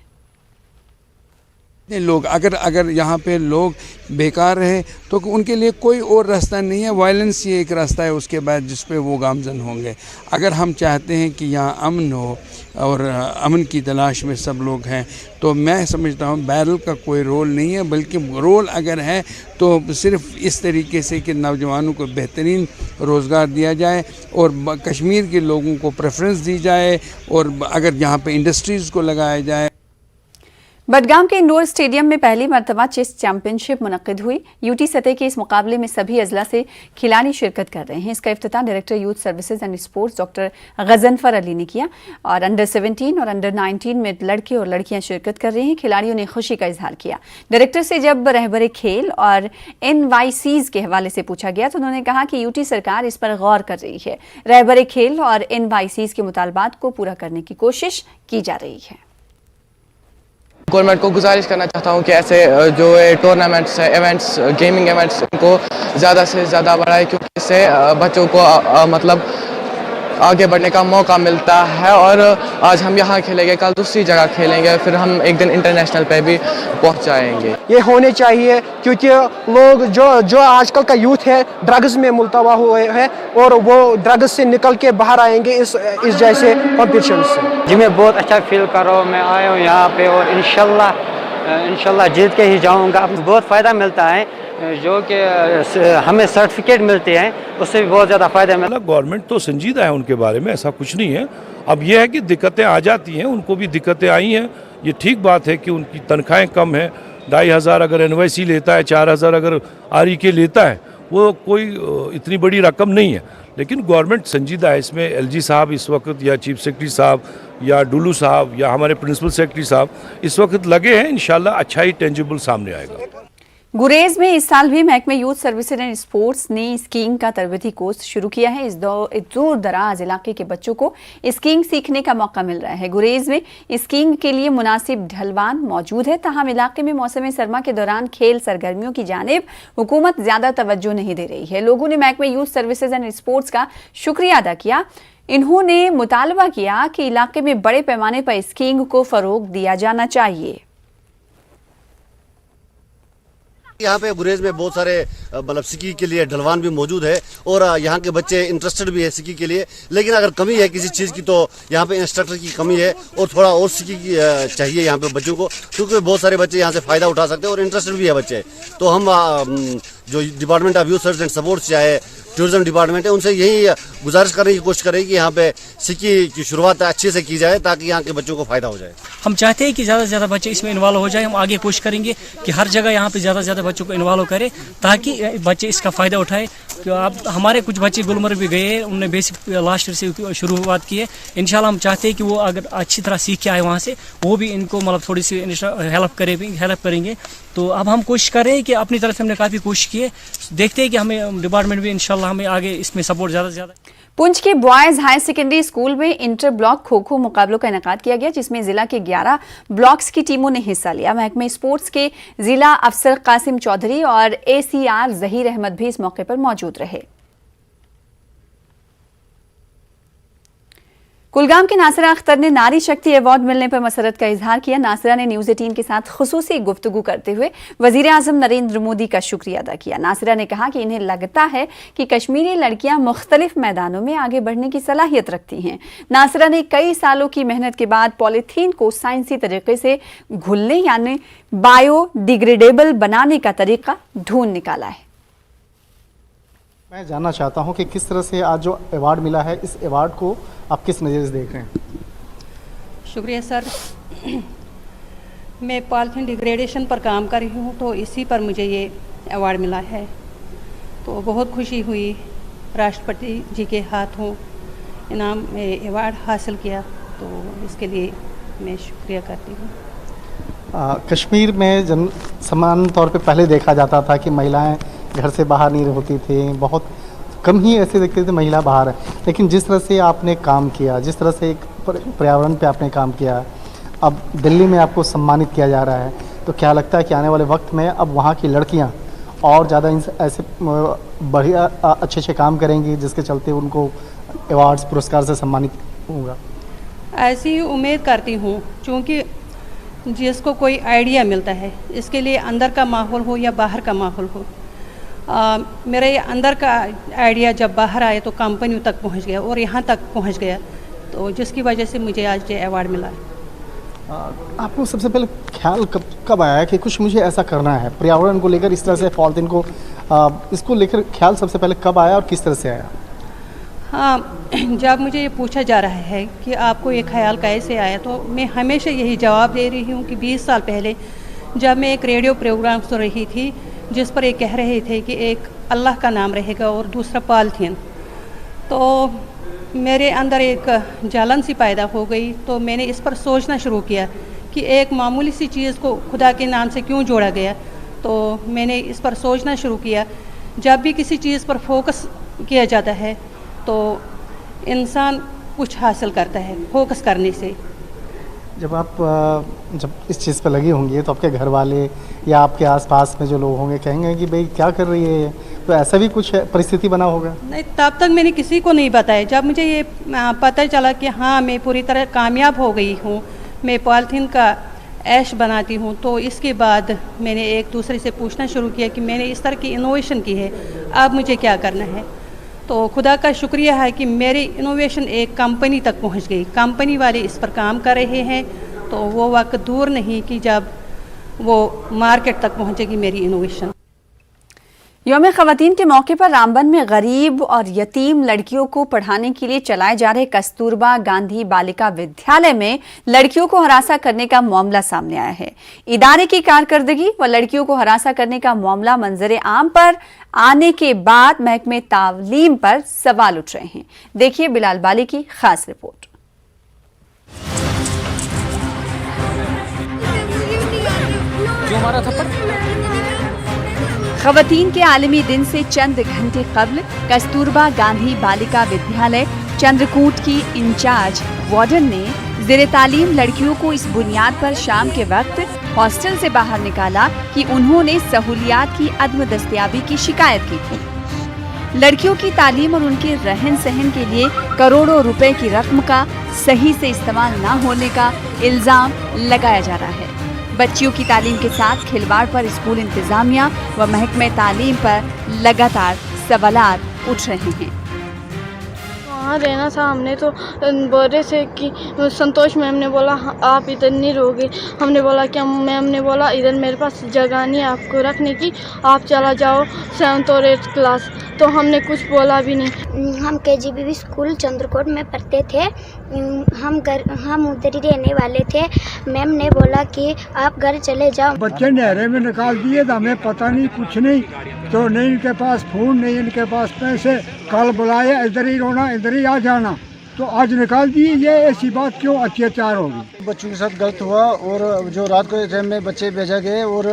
Speaker 2: लोग अगर यहाँ पे लोग बेकार रहे तो उनके लिए कोई और रास्ता नहीं है, वायलेंस ही एक रास्ता है उसके बाद जिस पे वो गामजन होंगे। अगर हम चाहते हैं कि यहाँ अमन हो और अमन की तलाश में सब लोग हैं, तो मैं समझता हूँ बैरल का कोई रोल नहीं है, बल्कि रोल अगर है तो सिर्फ इस तरीके से कि नौजवानों को बेहतरीन रोज़गार दिया जाए और कश्मीर के लोगों को प्रेफरेंस दी जाए और अगर यहाँ पे इंडस्ट्रीज़ को लगाया जाए।
Speaker 1: बडगाम के इंडोर स्टेडियम में पहली मरतबा चेस चैंपियनशिप मुनक्किद हुई। यूटी सतह के इस मुकाबले में सभी अजला से खिलाड़ी शिरकत कर रहे हैं। इसका इफ्तिताह director youth services and sports doctor Ghazanfar Ali ने किया और अंडर 17 और अंडर 19 में लड़के और लड़कियां शिरकत कर रहे हैं। खिलाड़ियों ने खुशी का इजहार किया। डायरेक्टर से जब रहबरे खेल और NYCs के हवाले से पूछा गया तो उन्होंने कहा कि यूटी सरकार इस पर गौर कर रही है। रहबरे खेल और NYCs के मुतालबात को पूरा करने की कोशिश की जा रही है।
Speaker 22: गवर्नमेंट को गुजारिश करना चाहता हूं कि ऐसे जो टूर्नामेंट्स इवेंट्स गेमिंग इवेंट्स इनको ज़्यादा से ज़्यादा बढ़ाए, क्योंकि इससे बच्चों को मतलब आगे बढ़ने का मौका मिलता है। और आज हम यहाँ खेलेंगे, कल दूसरी जगह खेलेंगे, फिर हम एक दिन इंटरनेशनल पे भी पहुँच जाएंगे।
Speaker 23: ये होने चाहिए क्योंकि लोग जो आजकल का यूथ है ड्रग्स में मुलतवा हुए हैं और वो ड्रग्स से निकल के बाहर आएंगे इस जैसे कॉम्पिटिशन से।
Speaker 24: जी मैं बहुत अच्छा फील कर रहा हूँ, मैं आया हूँ यहाँ पे और इंशाल्लाह जीत के ही जाऊँगा। बहुत फ़ायदा मिलता है, जो कि हमें सर्टिफिकेट मिलते हैं उससे भी बहुत ज़्यादा फ़ायदा मिलता है।
Speaker 25: गवर्नमेंट तो संजीदा है उनके बारे में, ऐसा कुछ नहीं है। अब यह है कि दिक्कतें आ जाती हैं, उनको भी दिक्कतें आई हैं। ये ठीक बात है कि उनकी तनख्वाहें कम हैं। 2500 अगर NYC लेता है, 4000 अगर REK लेता है, वो कोई इतनी बड़ी रकम नहीं है। लेकिन गवर्नमेंट संजीदा है इसमें। LG साहब इस वक्त या चीफ सेक्रेटरी साहब या डुलू साहब या हमारे प्रिंसिपल सेक्रेटरी साहब इस वक्त लगे हैं। इंशाल्लाह अच्छा ही टेंजिबल सामने आएगा।
Speaker 1: गुरेज में इस साल भी महकमे यूथ सर्विसेज एंड स्पोर्ट्स ने स्कीइंग का तरबती कोर्स शुरू किया है। इस दूर दराज इलाके के बच्चों को स्कीइंग सीखने का मौका मिल रहा है। गुरेज में स्कीइंग के लिए मुनासिब ढलवान मौजूद है, ताहम इलाके में मौसम सरमा के दौरान खेल सरगर्मियों की जानिब हुकूमत ज्यादा तवज्जो नहीं दे रही है। लोगों ने महकमे यूथ सर्विसेज एंड स्पोर्ट्स का शुक्रिया अदा किया। इन्होंने मुतालबा किया कि इलाके में बड़े पैमाने पर स्कीइंग को फरोग दिया जाना चाहिए।
Speaker 26: यहाँ पे गुरेज में बहुत सारे मतलब स्की के लिए ढलवान भी मौजूद है और यहाँ के बच्चे इंटरेस्टेड भी है स्की के लिए। लेकिन अगर कमी है किसी चीज़ की तो यहाँ पे इंस्ट्रक्टर की कमी है और थोड़ा और स्की की चाहिए यहाँ पे बच्चों को, क्योंकि बहुत सारे बच्चे यहाँ से फ़ायदा उठा सकते हैं और इंटरेस्टेड भी है बच्चे। तो हम जो department of youth service and supports चाहे टूरिज्म डिपार्टमेंट है, उनसे यही गुजारिश करने की कोशिश करें कि यहाँ पे स्की की शुरुआत अच्छे से की जाए ताकि यहाँ के बच्चों को फ़ायदा हो जाए।
Speaker 27: हम चाहते हैं कि ज़्यादा से ज़्यादा बच्चे इसमें इन्वॉल्व हो जाए। हम आगे कोशिश करेंगे कि हर जगह यहाँ पे ज़्यादा से ज़्यादा बच्चों को इन्वॉल्व करें ताकि बच्चे इसका फ़ायदा उठाएं। तो अब हमारे कुछ बच्चे गुलमर्ग भी गए हैं, उन्होंने बेसिक लास्ट ईयर से शुरुआत की है। इंशाल्लाह हम चाहते हैं कि वो अगर अच्छी तरह सीख के आए वहाँ से, वो भी इनको मतलब थोड़ी सी हेल्प करेंगे। तो अब हम कोशिश कर रहे हैं कि अपनी तरफ से हमने काफ़ी कोशिश की है। देखते हैं कि हमें डिपार्टमेंट भी इंशाल्लाह हमें आगे इसमें सपोर्ट ज़्यादा से ज़्यादा।
Speaker 1: पुंछ के बॉयज हायर सेकेंडरी स्कूल में इंटर ब्लॉक खो खो मुकाबलों का इनेकाद किया गया, जिसमें जिला के 11 ब्लॉक्स की टीमों ने हिस्सा लिया। महकमे स्पोर्ट्स के जिला अफसर कासिम चौधरी और ACR जहीर अहमद भी इस मौके पर मौजूद रहे। कुलगाम के नासिरा अख्तर ने नारी शक्ति अवार्ड मिलने पर मसरत का इजहार किया। नासिरा ने न्यूज़ 18 के साथ खुसूसी गुफ्तगू करते हुए वजीर आजम नरेंद्र मोदी का शुक्रिया अदा किया। नासिरा ने कहा कि इन्हें लगता है कि कश्मीरी लड़कियां मुख्तलिफ मैदानों में आगे बढ़ने की सलाहियत रखती हैं। नासिरा ने कई सालों की मेहनत के बाद पॉलीथीन को साइंसी तरीके से घुलने यानी बायोडिग्रेडेबल बनाने का तरीका ढूंढ निकाला है।
Speaker 28: मैं जानना चाहता हूं कि किस तरह से आज जो अवार्ड मिला है, इस अवार्ड को आप किस नज़र से देख रहे हैं?
Speaker 29: शुक्रिया सर। मैं पॉलीथीन डिग्रेडेशन पर काम कर रही हूं, तो इसी पर मुझे ये अवार्ड मिला है, तो बहुत खुशी हुई। राष्ट्रपति जी के हाथों इनाम में अवार्ड हासिल किया, तो इसके लिए मैं शुक्रिया करती हूँ।
Speaker 28: कश्मीर में समान तौर पे पहले देखा जाता था कि महिलाएं घर से बाहर नहीं होती थी, बहुत कम ही ऐसे देखते थे महिला बाहर है। लेकिन जिस तरह से आपने काम किया, जिस तरह से एक पर्यावरण पे आपने काम किया, अब दिल्ली में आपको सम्मानित किया जा रहा है, तो क्या लगता है कि आने वाले वक्त में अब वहाँ की लड़कियाँ और ज़्यादा ऐसे बढ़िया अच्छे काम करेंगी जिसके चलते उनको अवार्ड्स पुरस्कार से सम्मानित होगा?
Speaker 29: ऐसी उम्मीद करती हूँ, क्योंकि जिसको कोई आइडिया मिलता है, इसके लिए अंदर का माहौल हो या बाहर का माहौल हो। मेरे अंदर का आइडिया जब बाहर आया तो कंपनियों तक पहुंच गया और यहाँ तक पहुंच गया, तो जिसकी वजह से मुझे आज ये अवार्ड मिला।
Speaker 28: आपको सबसे पहले ख्याल कब आया कि कुछ मुझे ऐसा करना है पर्यावरण को लेकर, इस तरह से पॉलिथीन को इसको लेकर ख्याल सबसे पहले कब आया और किस तरह से आया?
Speaker 29: हाँ, जब मुझे ये पूछा जा रहा है कि आपको ये ख्याल कैसे आया, तो मैं हमेशा यही जवाब दे रही हूँ कि 20 साल पहले जब मैं एक रेडियो प्रोग्राम सुन रही थी जिस पर ये कह रहे थे कि एक अल्लाह का नाम रहेगा और दूसरा पॉलिथीन, तो मेरे अंदर एक जलन सी पैदा हो गई। तो मैंने इस पर सोचना शुरू किया कि एक मामूली सी चीज़ को खुदा के नाम से क्यों जोड़ा गया। तो मैंने इस पर सोचना शुरू किया। जब भी किसी चीज़ पर फोकस किया जाता है तो इंसान कुछ हासिल करता है फोकस करने से।
Speaker 28: जब आप जब इस चीज़ पर लगी होंगी तो आपके घर वाले या आपके आसपास में जो लोग होंगे कहेंगे कि भाई क्या कर रही है, तो ऐसा भी कुछ परिस्थिति बना होगा?
Speaker 29: नहीं, तब तक मैंने किसी को नहीं बताया। जब मुझे ये पता चला कि हाँ मैं पूरी तरह कामयाब हो गई हूँ, मैं पॉलिथीन का ऐश बनाती हूँ, तो इसके बाद मैंने एक दूसरे से पूछना शुरू किया कि मैंने इस तरह की इनोवेशन की है, अब मुझे क्या करना है। तो खुदा का शुक्रिया है कि मेरी इनोवेशन एक कंपनी तक पहुंच गई। कंपनी वाले इस पर काम कर रहे हैं, तो वो वक्त दूर नहीं कि जब वो मार्केट तक पहुंचेगी मेरी इनोवेशन।
Speaker 1: यौम ख़वातीन के मौके पर रामबन में गरीब और यतीम लड़कियों को पढ़ाने के लिए चलाए जा रहे कस्तूरबा गांधी बालिका विद्यालय में लड़कियों को हरासा करने का मामला सामने आया है। इदारे की कारकर्दगी व लड़कियों को हरासा करने का मामला मंजर आम पर आने के बाद महकमे तालीम पर सवाल उठ रहे हैं। देखिए बिलाल बाली की खास रिपोर्ट। ख़वातीन के आलमी दिन से चंद घंटे कबल कस्तूरबा गांधी बालिका विद्यालय चंद्रकूट की इंचार्ज वार्डन ने ज़ेरे तालीम लड़कियों को इस बुनियाद पर शाम के वक्त हॉस्टल से बाहर निकाला कि उन्होंने सहूलियात की अदम दस्तयाबी की शिकायत की थी। लड़कियों की तालीम और उनके रहन सहन के लिए करोड़ों रुपए की रकम का सही से इस्तेमाल न होने का इल्ज़ाम लगाया जा रहा है। बच्चियों की तालीम के साथ खिलवाड़ पर स्कूल इंतजामिया व महकमे तालीम पर लगातार सवालात उठ रहे हैं।
Speaker 3: वहाँ रहना था, हमने तो बोले से कि संतोष मैम ने बोला आप इधर नहीं रहोगे। हमने बोला क्या? मैम ने बोला इधर मेरे पास जगह नहीं है आपको रखने की, आप चला जाओ 7th और 8th क्लास। तो हमने कुछ बोला भी नहीं।
Speaker 19: हम KGBB स्कूल चंद्रकोट में पढ़ते थे, हम उधर ही रहने वाले थे। मैम ने बोला कि आप घर चले जाओ।
Speaker 4: बच्चे नहरे में निकाल दिए तो हमें पता नहीं कुछ नहीं, तो नहीं इनके पास फोन नहीं इनके पास पैसे, कल बुलाए इधर ही रोना इधर ही आ जाना, तो आज निकाल दिए। ये ऐसी बात क्यों अत्याचार होगी?
Speaker 28: बच्चों के साथ गलत हुआ और जो रात को टाइम में बच्चे भेजा गए और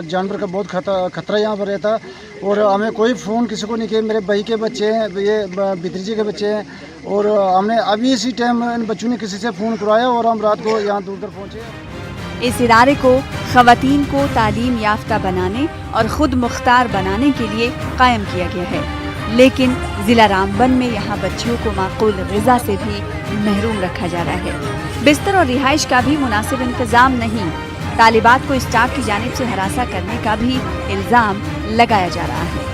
Speaker 28: जानवर का बहुत खतरा यहाँ पर रहता और हमें कोई फ़ोन किसी को नहीं किया। मेरे भाई के बच्चे हैं, ये भतीजे के बच्चे हैं और हमने अभी इसी टाइम इन बच्चों ने किसी से फ़ोन करवाया और हम रात को यहाँ दूर तक पहुँचे।
Speaker 1: इस इदारे को ख़वातीन को तालीम याफ्ता बनाने और ख़ुद मुख्तार बनाने के लिए कायम किया गया है, लेकिन ज़िला रामबन में यहाँ बच्चियों को माकूल ग़िज़ा से भी महरूम रखा जा रहा है। बिस्तर और रिहाइश का भी मुनासिब इंतज़ाम नहीं। तालिबात को स्टाफ की जानिब से हरासा करने का भी इल्ज़ाम लगाया जा रहा है।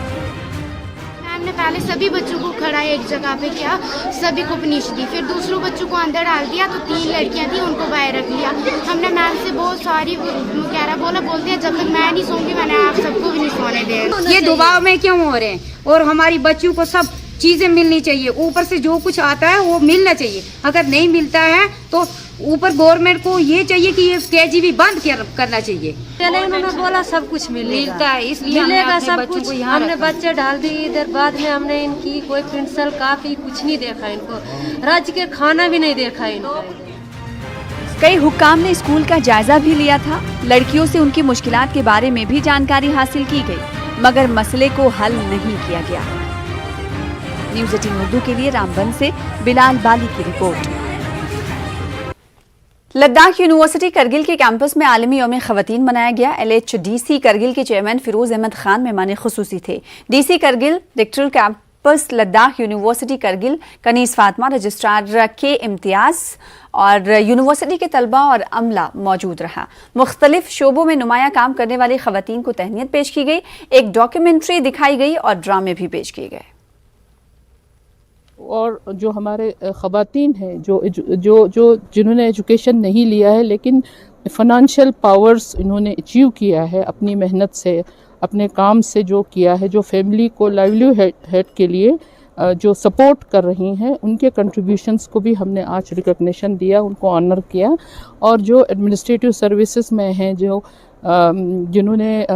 Speaker 5: हमने पहले सभी बच्चों को खड़ा एक जगह पे किया, सभी को फिनिश दी, फिर दूसरों बच्चों को अंदर डाल दिया, तो 3 लड़कियां थी उनको बाहर रख लिया। हमने मैम से बहुत सारी बोलते हैं जब तक मैं नहीं सोऊंगी मैंने आप सबको भी नहीं सोने दे।
Speaker 6: ये दबाव में क्यों हो रहे हैं? और हमारी बच्चियों को सब चीजें मिलनी चाहिए, ऊपर से जो कुछ आता है वो मिलना चाहिए। अगर नहीं मिलता है तो ऊपर गवर्नमेंट को ये चाहिए कि ये KGB बंद करना चाहिए।
Speaker 3: पहले उन्होंने बोला सब कुछ मिलता है,
Speaker 6: इसलिए
Speaker 3: मिलेगा सब कुछ। हमने बच्चे डाल दिए इधर, बाद में हमने इनकी कोई पेंसिल काफी कुछ नहीं देखा, इनको राज्य के खाना भी नहीं देखा इनको।
Speaker 1: कई हुक्काम ने स्कूल का जायजा भी लिया था। लड़कियों से उनकी मुश्किलात के बारे में भी जानकारी हासिल की गई, मगर मसले को हल नहीं किया गया। न्यूज़ 18 उर्दू के लिए रामबन से बिलाल बाली की रिपोर्ट। लद्दाख यूनिवर्सिटी करगिल के कैंपस में आलमी यौम ख़वातीन मनाया गया। LHDC करगिल के चेयरमैन फिरोज अहमद खान मेहमान खुसूसी थे। DC Kargil dictatorial campus Ladakh university Kargil Kaneez Fatima, registrar के इम्तियाज और यूनिवर्सिटी के तलबा और अमला मौजूद रहा। मुख्तलिफ शोबों में नुमाया काम करने वाली खवातीन को तहनीत पेश की गई, एक डॉक्यूमेंट्री दिखाई गई और ड्रामे भी पेश किए गए।
Speaker 7: और जो हमारे ख़वातीन हैं जो जिन्होंने एजुकेशन नहीं लिया है लेकिन फ़ाइनेंशियल पावर्स इन्होंने अचीव किया है अपनी मेहनत से, अपने काम से जो किया है, जो फैमिली को लाइवलीहुड के लिए जो सपोर्ट कर रही हैं, उनके कंट्रीब्यूशंस को भी हमने आज रिकॉग्निशन दिया, उनको ऑनर किया। और जो एडमिनिस्ट्रेटिव सर्विसेज में हैं, जो जिन्होंने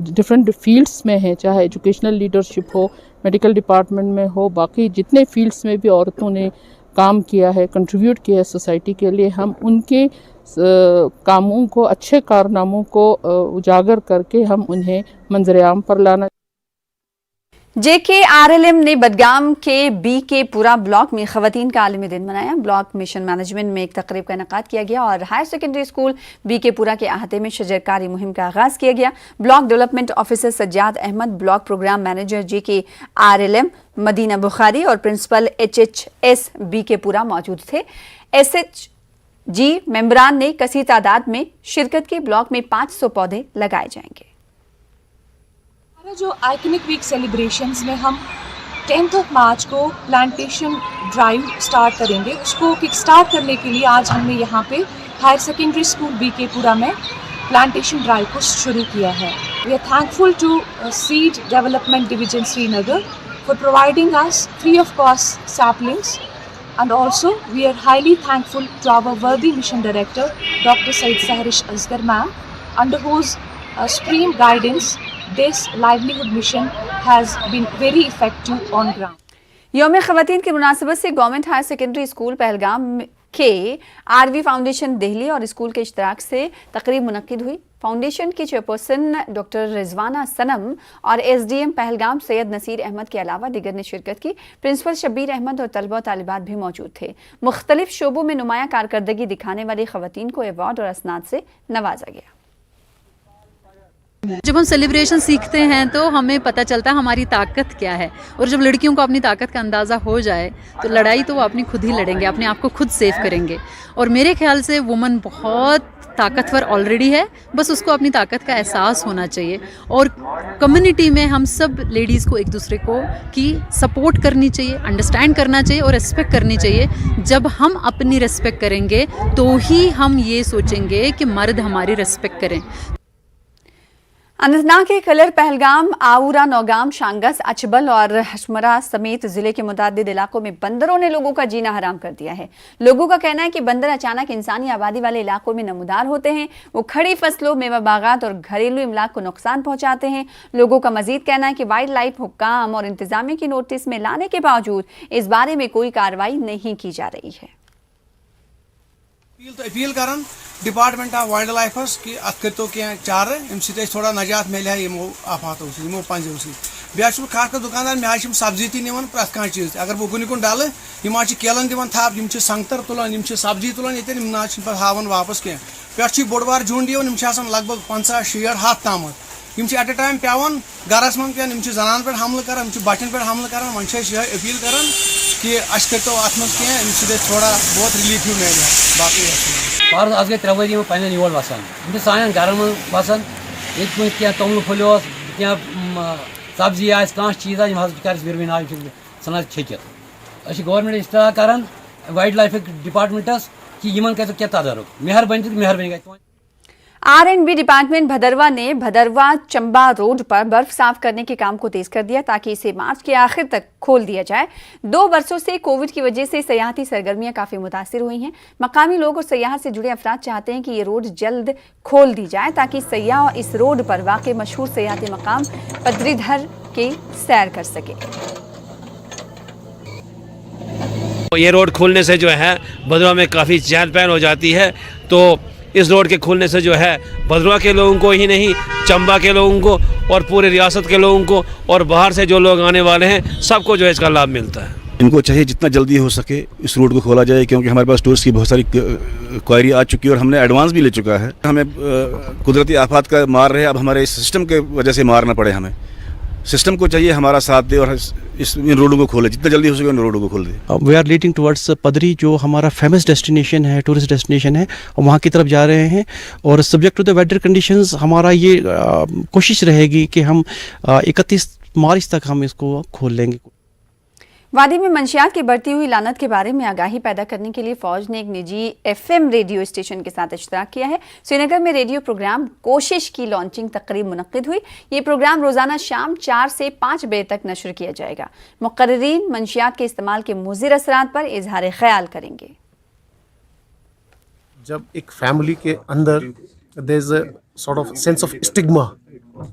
Speaker 7: डिफरेंट फील्ड्स में हैं, चाहे एजुकेशनल लीडरशिप हो, मेडिकल डिपार्टमेंट में हो, बाकी जितने फील्ड्स में भी औरतों ने काम किया है, कंट्रीब्यूट किया है सोसाइटी के लिए, हम उनके कामों को, अच्छे कारनामों को उजागर करके हम उन्हें मंजर-ए-आम पर लाना।
Speaker 1: JKRLM ने बडगाम के BK-पुरा ब्लॉक में खवातीन का आलमी दिन मनाया। ब्लॉक मिशन मैनेजमेंट में एक तकरीब का इनेकाद किया गया और हायर सेकेंडरी स्कूल BK-पुरा के अहाते में शजरकारी मुहिम का आगाज किया गया। Block development officer Sajjad Ahmad, block programme manager JKRLM Madina Bukhari और प्रिंसिपल HHS BK-पुरा मौजूद थे। SHG मेंबरान ने कसी तादाद में शिरकत की। ब्लॉक में 500 पौधे लगाए जाएंगे।
Speaker 8: जो आइकनिक वीक सेलिब्रेशंस में हम 10 मार्च को प्लांटेशन ड्राइव स्टार्ट करेंगे, उसको किक स्टार्ट करने के लिए आज हमने यहाँ पे हायर सेकेंडरी स्कूल BK-पुरा में प्लांटेशन ड्राइव को शुरू किया है। We are thankful to seed development division Srinagar for providing us free of cost saplings, and also we are highly thankful to our worthy mission director Dr. Said Sahrish Asgar ma'am, under whose stream guidance this livelihood mission has been very effective on ground.
Speaker 1: यौम ख़वातीन की मुनासबत से government higher secondary school Pahalgam के RV foundation Delhi और school के इश्तराक से तकरीब मुनक्किद हुई। फाउंडेशन की चेयरपर्सन डॉक्टर रिजवाना सनम और SDM पहलगाम सैयद नसीर अहमद के अलावा दिगर ने शिरकत की। प्रिंसिपल शब्बीर अहमद और तलबा और तालिबात भी मौजूद थे। मुख्तलिफ शोबों में नुमाया कारकर्दगी दिखाने वाली खवातीन को अवार्ड और असनाद से नवाजा गया।
Speaker 9: जब हम सेलिब्रेशन सीखते हैं तो हमें पता चलता है हमारी ताकत क्या है, और जब लड़कियों को अपनी ताकत का अंदाज़ा हो जाए तो लड़ाई तो वो अपनी खुद ही लड़ेंगे, अपने आप को खुद सेव करेंगे। और मेरे ख्याल से वुमन बहुत ताकतवर ऑलरेडी है, बस उसको अपनी ताकत का एहसास होना चाहिए। और कम्युनिटी में हम सब लेडीज़ को एक दूसरे को की सपोर्ट करनी चाहिए, अंडरस्टैंड करना चाहिए और रिस्पेक्ट करनी चाहिए। जब हम अपनी रिस्पेक्ट करेंगे तो ही हम ये सोचेंगे कि मर्द हमारी रिस्पेक्ट करें। अनंतनाग के कलर, पहलगाम, आऊरा, नौगाम, शांगस, अचबल और हशमरा समेत जिले के मुतादिद इलाकों में बंदरों ने लोगों का जीना हराम कर दिया है। लोगों का कहना है कि बंदर अचानक इंसानी आबादी वाले इलाकों में नमूदार होते हैं। वो खड़ी फसलों, मेवा बागात और घरेलू इमलाक को नुकसान पहुंचाते हैं। लोगों का मजीद कहना है कि वाइल्ड लाइफ हुक्काम और इंतजामिया की नोटिस में लाने के बावजूद इस बारे में कोई कार्रवाई नहीं की जा रही है।
Speaker 10: अपील कर डिपार्टमेंट ऑफ वाइल्ड लाइफस कि अत करो कह चार अमे थोड़ा नजात मिले यमो आफातों यमो पंजों सह खास कर दुकानदार मे सब्जी तवन प्रत कह चीज अगर बह कुन कुन डल केलन दिवान थप संगतर तुलान सब्जी तुलान ये पे हावन वापस कह पे बोड़ बार झुंड लगभग 50-60 हाथ ताम एट ए टाइम पेवान गरस मन पे जनान पे हमल कर बचन पे हमल कर वन अपील कर कि करो अत कह थोड़ा बहुत रिलीफ मिले बाकी
Speaker 11: पार आज गई 3 वरी पे योर वसान सान घर मन वसान ये क्या तोमल फुल क्या सब्जी कह चीज़ बिरविन आए सन छकित गवर्नमेंट इस्तः कर वाइल्ड लाइफ डिपार्टमेंटस कि इन कर क्या तदारुक मेहरबानी गई।
Speaker 1: R&B डिपार्टमेंट भदरवा ने भदरवा चंबा रोड पर बर्फ साफ करने के काम को तेज कर दिया ताकि इसे मार्च के आखिर तक खोल दिया जाए। 2 बरसों से कोविड की वजह से सयाहती सरगर्मियां काफी मुतासिर हुई हैं। मकामी लोग और सयाहत से जुड़े अफराद चाहते हैं कि ये रोड जल्द खोल दी जाए ताकि सयाह इस रोड पर वाक़ई मशहूर सयाहती मकाम पदरीधर की सैर कर सके।
Speaker 12: ये रोड खोलने से जो है भदरवा में काफ़ी चहल पहल हो जाती है, तो इस रोड के खुलने से जो है भदरवा के लोगों को ही नहीं, चंबा के लोगों को और पूरे रियासत के लोगों को और बाहर से जो लोग आने वाले हैं सबको जो है इसका लाभ मिलता है।
Speaker 13: इनको चाहिए जितना जल्दी हो सके इस रोड को खोला जाए, क्योंकि हमारे पास टूरिस्ट की बहुत सारी क्वायरी आ चुकी है और हमने एडवांस भी ले चुका है। हमें कुदरती आफात का मार रहे, अब हमारे इस सिस्टम के वजह से मार ना पड़े हमें, सिस्टम को चाहिए हमारा साथ दे और इन रोडों को खोले, जितना जल्दी हो सके इन रोडों को खोल दे।
Speaker 2: We are leading towards Padri, जो हमारा फेमस डेस्टिनेशन है, टूरिस्ट डेस्टिनेशन है, वहाँ की तरफ जा रहे हैं। और subject to the weather conditions हमारा ये कोशिश रहेगी कि हम 31 मार्च तक हम इसको खोल लेंगे।
Speaker 1: वादी में मंशियात की बढ़ती हुई लानत के बारे में आगाही पैदा करने के लिए फौज ने एक निजी FM रेडियो स्टेशन के साथ इश्तराक किया है। श्रीनगर में रेडियो प्रोग्राम कोशिश की लॉन्चिंग तकरीब मुनक्किद हुई। ये प्रोग्राम रोजाना शाम 4 से 5 बजे तक नशर किया जाएगा। मुकर्रीरीन मंशियात के इस्तेमाल के मुज़िर असरात पर इजहार ख्याल करेंगे।
Speaker 14: जब एक फैमिली के अंदर there is a sort of sense of stigma,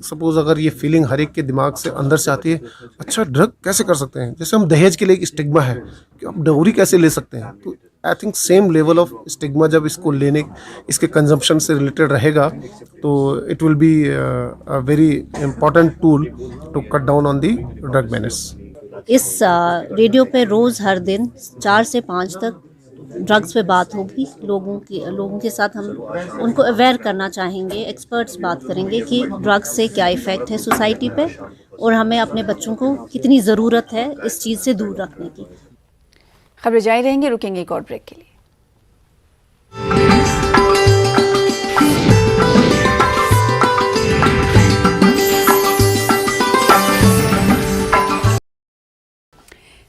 Speaker 14: suppose अगर ये फीलिंग हर एक के दिमाग से अंदर से आती है, अच्छा ड्रग कैसे कर सकते हैं, जैसे हम दहेज के लिए एक स्टिग्मा है कि हम डोरी कैसे ले सकते हैं, तो I think same level of stigma जब इसको लेने, इसके कंजम्पशन से रिलेटेड रहेगा तो it will be a very important tool to cut down on the drug menace.
Speaker 15: इस रेडियो पे रोज़ हर दिन 4 से 5 तक ड्रग्स पे बात होगी। लोगों के साथ हम उनको अवेयर करना चाहेंगे। एक्सपर्ट्स बात करेंगे कि ड्रग्स से क्या इफ़ेक्ट है सोसाइटी पे और हमें अपने बच्चों को कितनी ज़रूरत है इस चीज़ से दूर रखने की।
Speaker 1: खबरें जारी रहेंगी, रुकेंगे एक और ब्रेक के लिए।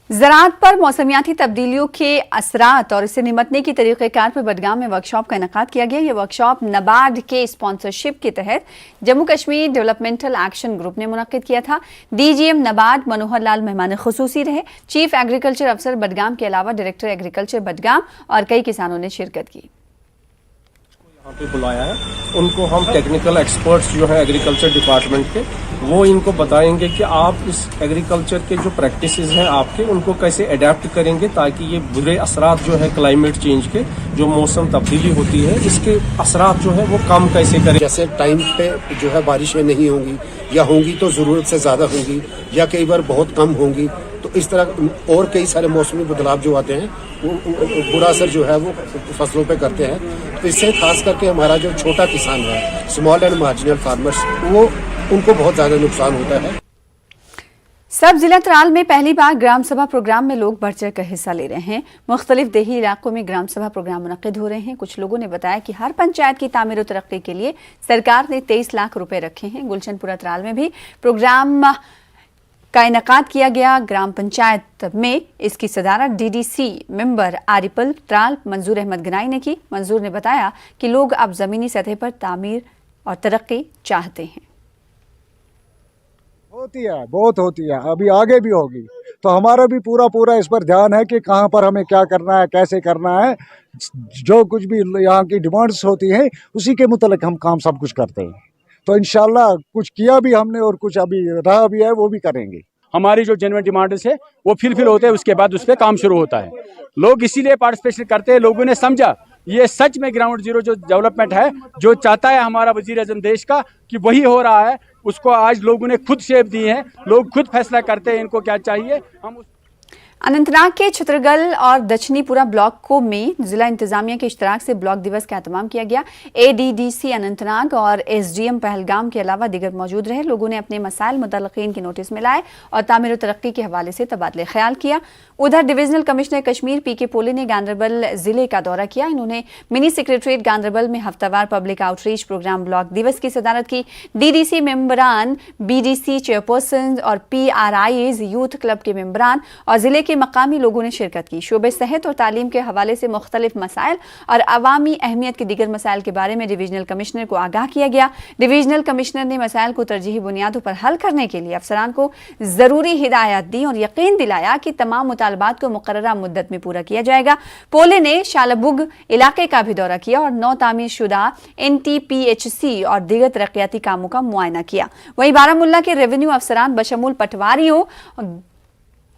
Speaker 1: ज़राअत पर मौसमियाती तब्दीलियों के असरात और इससे निमटने की तरीक़ेकार पर बडगाम में वर्कशॉप का इनेकाद किया गया। ये वर्कशॉप नबार्ड के स्पॉन्सरशिप के तहत Jammu Kashmir developmental action group ने मुनक्किद किया था। DGM नबार्ड मनोहर लाल मेहमान खुसूसी रहे। चीफ एग्रीकल्चर अफसर बडगाम के अलावा डायरेक्टर एग्रीकल्चर बडगाम और कई किसानों ने शिरकत की।
Speaker 14: यहाँ पे बुलाया है, उनको हम टेक्निकल एक्सपर्ट्स जो है एग्रीकल्चर डिपार्टमेंट के, वो इनको बताएंगे कि आप इस एग्रीकल्चर के जो प्रैक्टिसेस हैं आपके, उनको कैसे अडेप्ट करेंगे ताकि ये बुरे असरात जो है क्लाइमेट चेंज के, जो मौसम तब्दीली होती है, इसके असरात जो है वो कम कैसे करें।
Speaker 16: जैसे टाइम पे जो है बारिशें नहीं होंगी या होंगी तो ज़रूरत से ज़्यादा होंगी या कई बार बहुत कम होंगी, तो इस तरह और कई सारे मौसमी बदलाव जो आते हैं वो बुरा असर जो है वो फसलों पे करते हैं। तो इससे खास करके हमारा जो छोटा किसान है, स्मॉल एंड मार्जिनल फार्मर्स, वो उनको बहुत ज़्यादा नुकसान होता है।
Speaker 1: सब जिला त्राल में पहली बार ग्राम सभा प्रोग्राम में लोग बढ़ चढ़ कर हिस्सा ले रहे हैं। मुख्तलिफ देही इलाकों में ग्राम सभा प्रोग्राम मुनक्किद हो रहे हैं। कुछ लोगों ने बताया कि हर पंचायत की तामीर और तरक्की के लिए सरकार ने 23 लाख रुपए रखे हैं। गुलशनपुरा त्राल में भी प्रोग्राम का इनेकाद किया गया। ग्राम पंचायत में इसकी सदारत DDC मेंबर आरिपल त्राल मंजूर अहमद गनाई ने की। मंजूर ने बताया कि लोग अब ज़मीनी सतह पर तामीर और तरक्की चाहते हैं।
Speaker 4: होती है, बहुत होती है, अभी आगे भी होगी, तो हमारा भी पूरा इस पर ध्यान है कि कहाँ पर हमें क्या करना है, कैसे करना है। जो कुछ भी यहाँ की डिमांड्स होती हैं उसी के मुतालिक हम काम सब कुछ करते हैं। तो इंशाल्लाह कुछ किया भी हमने और कुछ अभी रहा भी है, वो भी करेंगे।
Speaker 17: हमारी जो जेन्युइन डिमांड्स है वो फिलफिल होते हैं, उसके बाद उस पर काम शुरू होता है। लोग इसीलिए पार्टिसिपेशन करते हैं। लोगों ने समझा ये सच में ग्राउंड जीरो जो डेवलपमेंट है, जो चाहता है हमारा वजीर आज़म देश का, कि वही हो रहा है। उसको आज लोगों ने खुद शेप दी है, लोग खुद फैसला करते हैं इनको क्या चाहिए। हम
Speaker 1: अनंतनाग के छतरगल और दक्षिणीपुरा ब्लॉक को में जिला इंतजामिया के इश्तराक से ब्लॉक दिवस का एहतमाम किया गया। ADDC अनंतनाग और SDM पहलगाम के अलावा दिगर मौजूद रहे। लोगों ने अपने मसाइल मुतल्लिकीन की नोटिस में लाए और तामीर और तरक्की के हवाले से तबादले ख्याल किया। उधर डिविजनल कमिश्नर कश्मीर PK पोले ने गांधरबल जिले का दौरा किया। इन्होंने मिनी सेक्रेटरीट गांधरबल में हफ्तावार पब्लिक आउटरीच प्रोग्राम ब्लॉक दिवस की सदारत की। DDC मेंबरान, BDC चेयरपर्सन और PRIs यूथ क्लब के मेंबरान और जिले के मकामी लोगों ने शिरकत की। शोबे सेहत और तालीम के हवाले से मुख्तलिफ मसाइल और अवामी अहमियत के दीगर मसाइल के बारे में डिविजनल कमिश्नर को आगाह किया गया। डिविजनल कमिश्नर ने मसाइल को तरजीही बुनियादों पर हल करने के लिए अफसरान को जरूरी हिदायत दी और यकीन दिलाया कि तमाम मुतालबात को मुकर्ररा मुद्दत में पूरा किया जाएगा। पोले ने शालबुग इलाके का भी दौरा किया और नौ तामीर शुदा NTPHC और दीगर तरक्याती कामों का मुआयना किया। वहीं बारामुल्ला के रेवेन्यू अफसरान बशमूल पटवारियों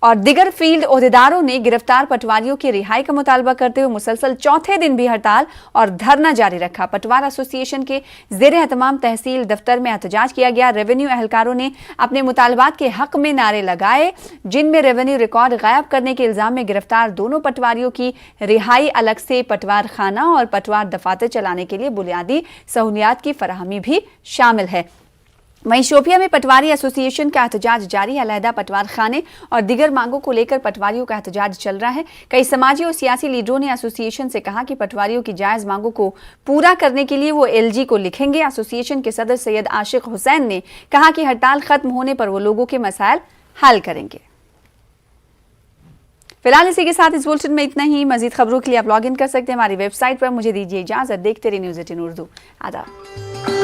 Speaker 1: और दिगर फील्ड ओहदेदारों ने गिरफ्तार पटवारियों की रिहाई का मुतालबा करते हुए मुसलसल चौथे दिन भी हड़ताल और धरना जारी रखा। पटवार एसोसिएशन के ज़ेर एहतमाम तहसील दफ्तर में एहतजाज किया गया। रेवेन्यू एहलकारों ने अपने मुतालबात के हक में नारे लगाए, जिनमें रेवेन्यू रिकॉर्ड गायब करने के इल्जाम में गिरफ्तार दोनों पटवारियों की रिहाई, अलग से पटवार खाना और पटवार दफातर चलाने के लिए बुनियादी सहूलियात की फराहमी भी शामिल है। वहीं शोपिया में पटवारी एसोसिएशन का एहतजाज जारी है। अलहदा पटवार खाने और दीगर मांगों को लेकर पटवारियों का एहतजाज चल रहा है। कई समाजी और सियासी लीडरों ने एसोसिएशन से कहा कि पटवारियों की जायज मांगों को पूरा करने के लिए वो एलजी को लिखेंगे। एसोसिएशन के सदर सैयद आशिक हुसैन ने कहा कि हड़ताल खत्म होने पर वो लोगों के मसाइल हल करेंगे। फिलहाल इसी के साथ इस बुलेटिन में इतना ही। मजीद खबरों के लिए आप लॉग इन कर सकते हैं हमारी वेबसाइट पर। मुझे दीजिए इजाजत। देखते रहिए न्यूज़ 18 उर्दू। आदाब।